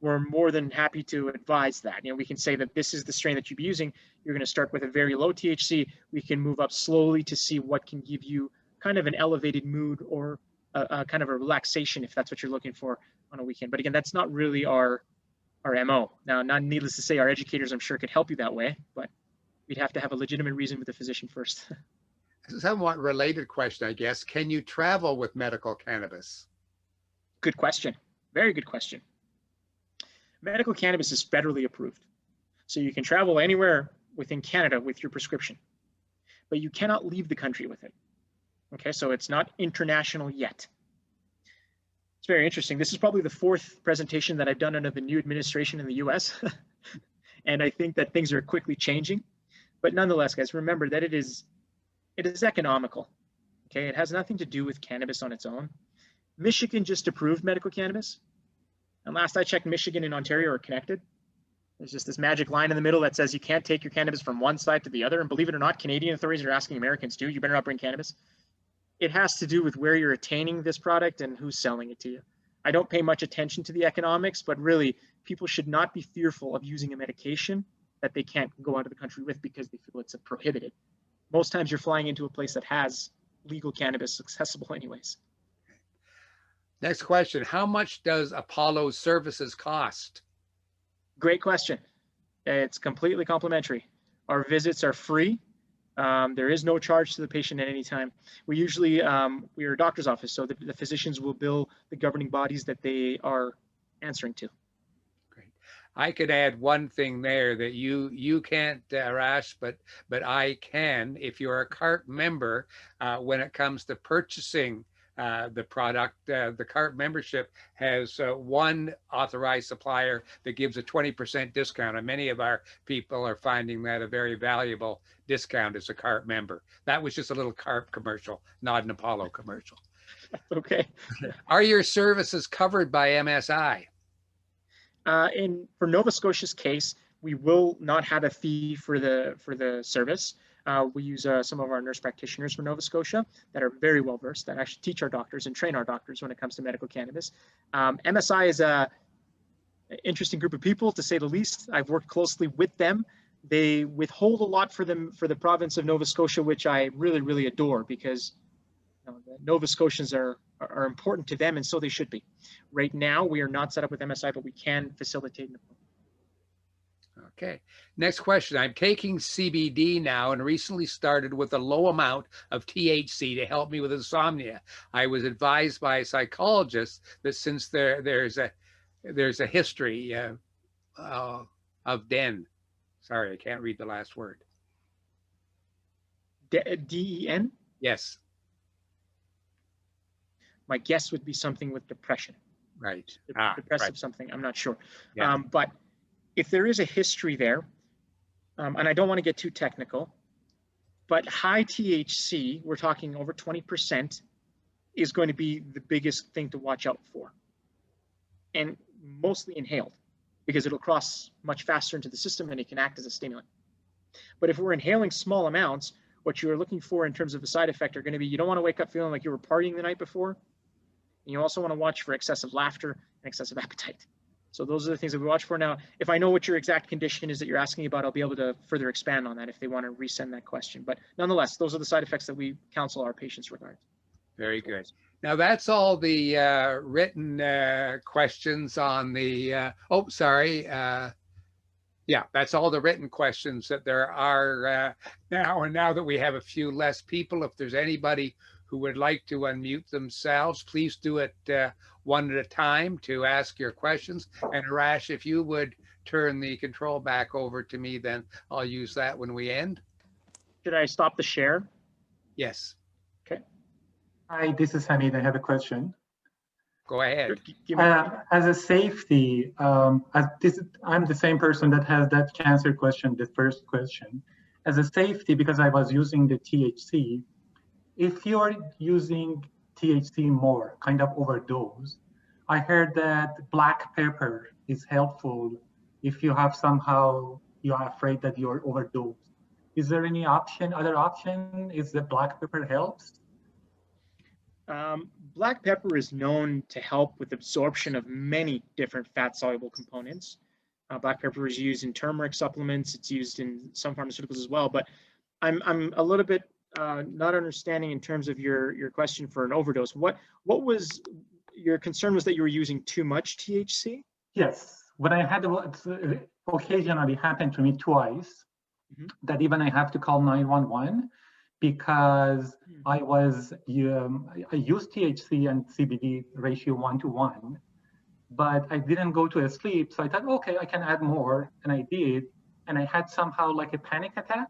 we're more than happy to advise that. You know, we can say that this is the strain that you'd be using. You're going to start with a very low THC. We can move up slowly to see what can give you kind of an elevated mood or a kind of a relaxation if that's what you're looking for on a weekend. But again, that's not really our MO. Now, not needless to say, our educators, I'm sure, could help you that way, but we'd have to have a legitimate reason with the physician first. Somewhat related question, I guess. Can you travel with medical cannabis? Good question. Very good question. Medical cannabis is federally approved. So you can travel anywhere within Canada with your prescription, but you cannot leave the country with it. Okay, so it's not international yet. It's very interesting. This is probably the fourth presentation that I've done under the new administration in the US. And I think that things are quickly changing. But nonetheless, guys, remember that it is economical. Okay, it has nothing to do with cannabis on its own. Michigan just approved medical cannabis. And last I checked, Michigan and Ontario are connected. There's just this magic line in the middle that says you can't take your cannabis from one side to the other. And believe it or not, Canadian authorities are asking Americans too, you better not bring cannabis. It has to do with where you're attaining this product and who's selling it to you. I don't pay much attention to the economics, but really people should not be fearful of using a medication that they can't go out of the country with because they feel it's prohibited. Most times you're flying into a place that has legal cannabis accessible anyways. Next question. How much does Apollo services cost? Great question. It's completely complimentary. Our visits are free. There is no charge to the patient at any time. We usually, we are a doctor's office, so the physicians will bill the governing bodies that they are answering to. Great. I could add one thing there that you can't, Arash, but I can. If you're a C.A.R.P member, when it comes to purchasing the product, the C.A.R.P membership has one authorized supplier that gives a 20% discount, and many of our people are finding that a very valuable discount as a C.A.R.P member. That was just a little C.A.R.P commercial, not an Apollo commercial. Okay. Are your services covered by MSI? For Nova Scotia's case, we will not have a fee for the service. We use some of our nurse practitioners from Nova Scotia that are very well versed, that actually teach our doctors and train our doctors when it comes to medical cannabis. MSI is an interesting group of people, to say the least. I've worked closely with them. They withhold a lot for the province of Nova Scotia, which I really, really adore, because The Nova Scotians are important to them, and so they should be. Right now, we are not set up with MSI, but we can facilitate an appointment. Okay. Next question. I'm taking CBD now and recently started with a low amount of THC to help me with insomnia. I was advised by a psychologist that since there's a history of DEN. Sorry, I can't read the last word. DEN? Yes. My guess would be something with depression. Right. Depressive right. something, I'm not sure. Yeah. But if there is a history there, and I don't want to get too technical, but high THC, we're talking over 20%, is going to be the biggest thing to watch out for. And mostly inhaled, because it'll cross much faster into the system and it can act as a stimulant. But if we're inhaling small amounts, what you're looking for in terms of a side effect are going to be, you don't want to wake up feeling like you were partying the night before. And you also want to watch for excessive laughter and excessive appetite. So those are the things that we watch for. Now, if I know what your exact condition is that you're asking about, I'll be able to further expand on that if they want to resend that question. But nonetheless, those are the side effects that we counsel our patients regarding. Very good. Now that's all the written questions on the, yeah, that's all the written questions that there are now. And now that we have a few less people, if there's anybody who would like to unmute themselves, please do it one at a time to ask your questions. And Arash, if you would turn the control back over to me, then I'll use that when we end. Should I stop the share? Yes. Okay. Hi, this is Hamid. I have a question. Go ahead. As a safety, I'm the same person that has that cancer question, the first question. As a safety, because I was using the THC, if you're using THC more, kind of overdose, I heard that black pepper is helpful if you have somehow, you're afraid that you're overdosed. Is there any option, other option? Is the black pepper helps? Black pepper is known to help with absorption of many different fat-soluble components. Black pepper is used in turmeric supplements. It's used in some pharmaceuticals as well. But I'm a little bit not understanding in terms of your question for an overdose. What was your concern? Was that you were using too much THC? Yes. When I had occasionally happened to me twice, that even I have to call 911 because I used THC and CBD ratio 1:1, but I didn't go to sleep. So I thought, okay, I can add more, and I did, and I had somehow like a panic attack.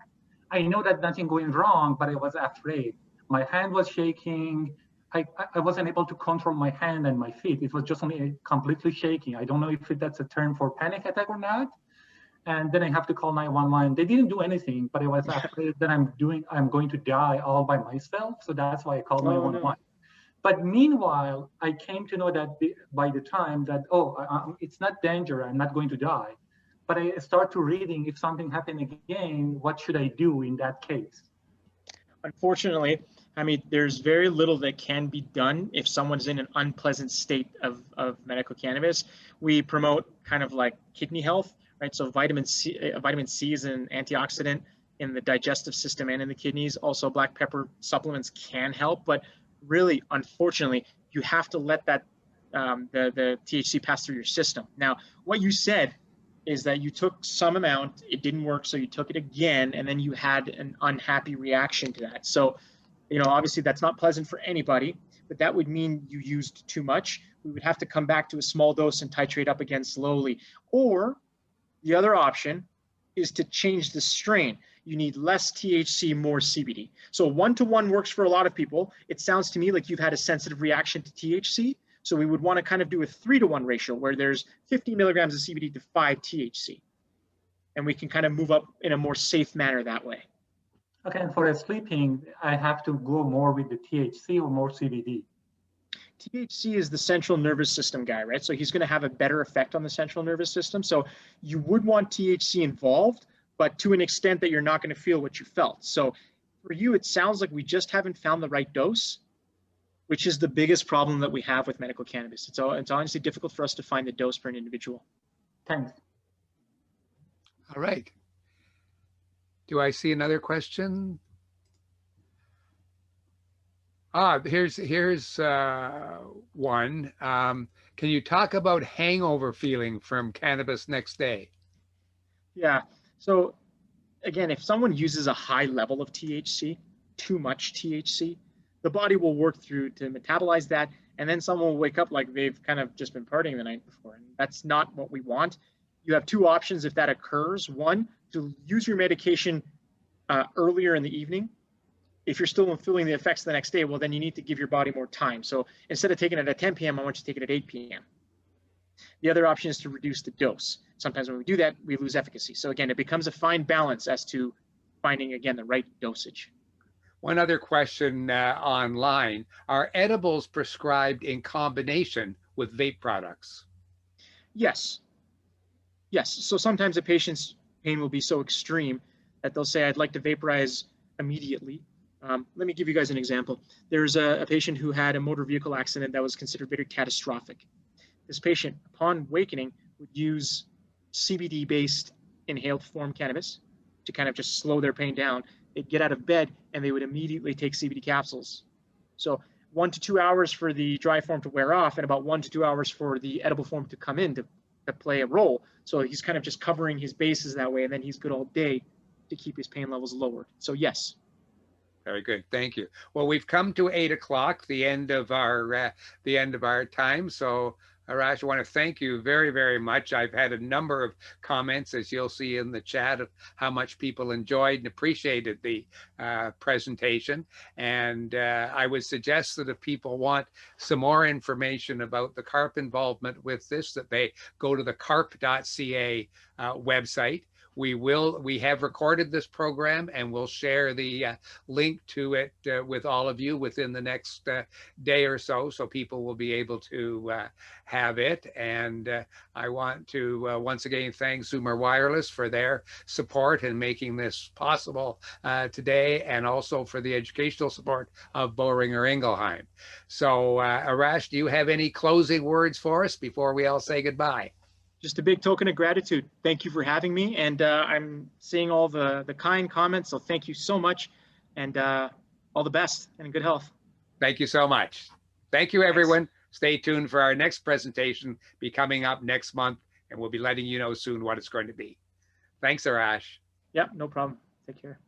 I know that nothing going wrong, but I was afraid. My hand was shaking. I wasn't able to control my hand and my feet. It was just only completely shaking. I don't know if that's a term for panic attack or not. And then I have to call 911. They didn't do anything, but I was afraid that I'm going to die all by myself. So that's why I called 911. No. But meanwhile, I came to know that by the time that, it's not danger, I'm not going to die. But I start to reading, if something happened again, what should I do in that case? Unfortunately, I mean, there's very little that can be done if someone's in an unpleasant state of medical cannabis. We promote kind of like kidney health, right? So vitamin C is an antioxidant in the digestive system and in the kidneys. Also, black pepper supplements can help, but really, unfortunately, you have to let that the THC pass through your system. Now, what you said is that you took some amount, it didn't work, so you took it again, and then you had an unhappy reaction to that. So, obviously that's not pleasant for anybody, but that would mean you used too much. We would have to come back to a small dose and titrate up again slowly. Or the other option is to change the strain. You need less THC, more CBD. So 1:1 works for a lot of people. It sounds to me like you've had a sensitive reaction to THC. So we would want to kind of do a 3:1 ratio where there's 50 milligrams of CBD to 5 THC. And we can kind of move up in a more safe manner that way. Okay, and for sleeping, I have to go more with the THC or more CBD? THC is the central nervous system guy, right? So he's going to have a better effect on the central nervous system. So you would want THC involved, but to an extent that you're not going to feel what you felt. So for you, it sounds like we just haven't found the right dose, which is the biggest problem that we have with medical cannabis. It's honestly difficult for us to find the dose for an individual. Thanks. All right. Do I see another question? Here's one. Can you talk about hangover feeling from cannabis next day? Yeah. So again, if someone uses a high level of THC, too much THC, the body will work through to metabolize that, and then someone will wake up like they've kind of just been partying the night before, and that's not what we want. You have two options if that occurs. One, to use your medication earlier in the evening. If you're still feeling the effects the next day, well, then you need to give your body more time. So instead of taking it at 10 p.m., I want you to take it at 8 p.m. The other option is to reduce the dose. Sometimes when we do that, we lose efficacy. So again, it becomes a fine balance as to finding, again, the right dosage. One other question online. Are edibles prescribed in combination with vape products? Yes. Yes. So sometimes a patient's pain will be so extreme that they'll say, I'd like to vaporize immediately. Let me give you guys an example. There's a patient who had a motor vehicle accident that was considered very catastrophic. This patient, upon awakening, would use CBD-based inhaled form cannabis to kind of just slow their pain down. They'd get out of bed and they would immediately take CBD capsules. So 1 to 2 hours for the dry form to wear off and about 1 to 2 hours for the edible form to come in to play a role. So he's kind of just covering his bases that way, and then he's good all day to keep his pain levels lowered. So yes. Very good, thank you. Well, we've come to 8 o'clock, the end of our time. So Arash, I want to thank you very, very much. I've had a number of comments, as you'll see in the chat, of how much people enjoyed and appreciated the presentation. And I would suggest that if people want some more information about the C.A.R.P involvement with this, that they go to the carp.ca website. We have recorded this program, and we'll share the link to it with all of you within the next day or so people will be able to have it. And I want to once again thank Zoomer Wireless for their support in making this possible today, and also for the educational support of Boehringer Ingelheim. So Arash, do you have any closing words for us before we all say goodbye? Just a big token of gratitude. Thank you for having me. And I'm seeing all the kind comments. So thank you so much. And all the best and good health. Thank you so much. Thank you, everyone. Thanks. Stay tuned for our next presentation, be coming up next month, and we'll be letting you know soon what it's going to be. Thanks, Arash. Yeah, no problem. Take care.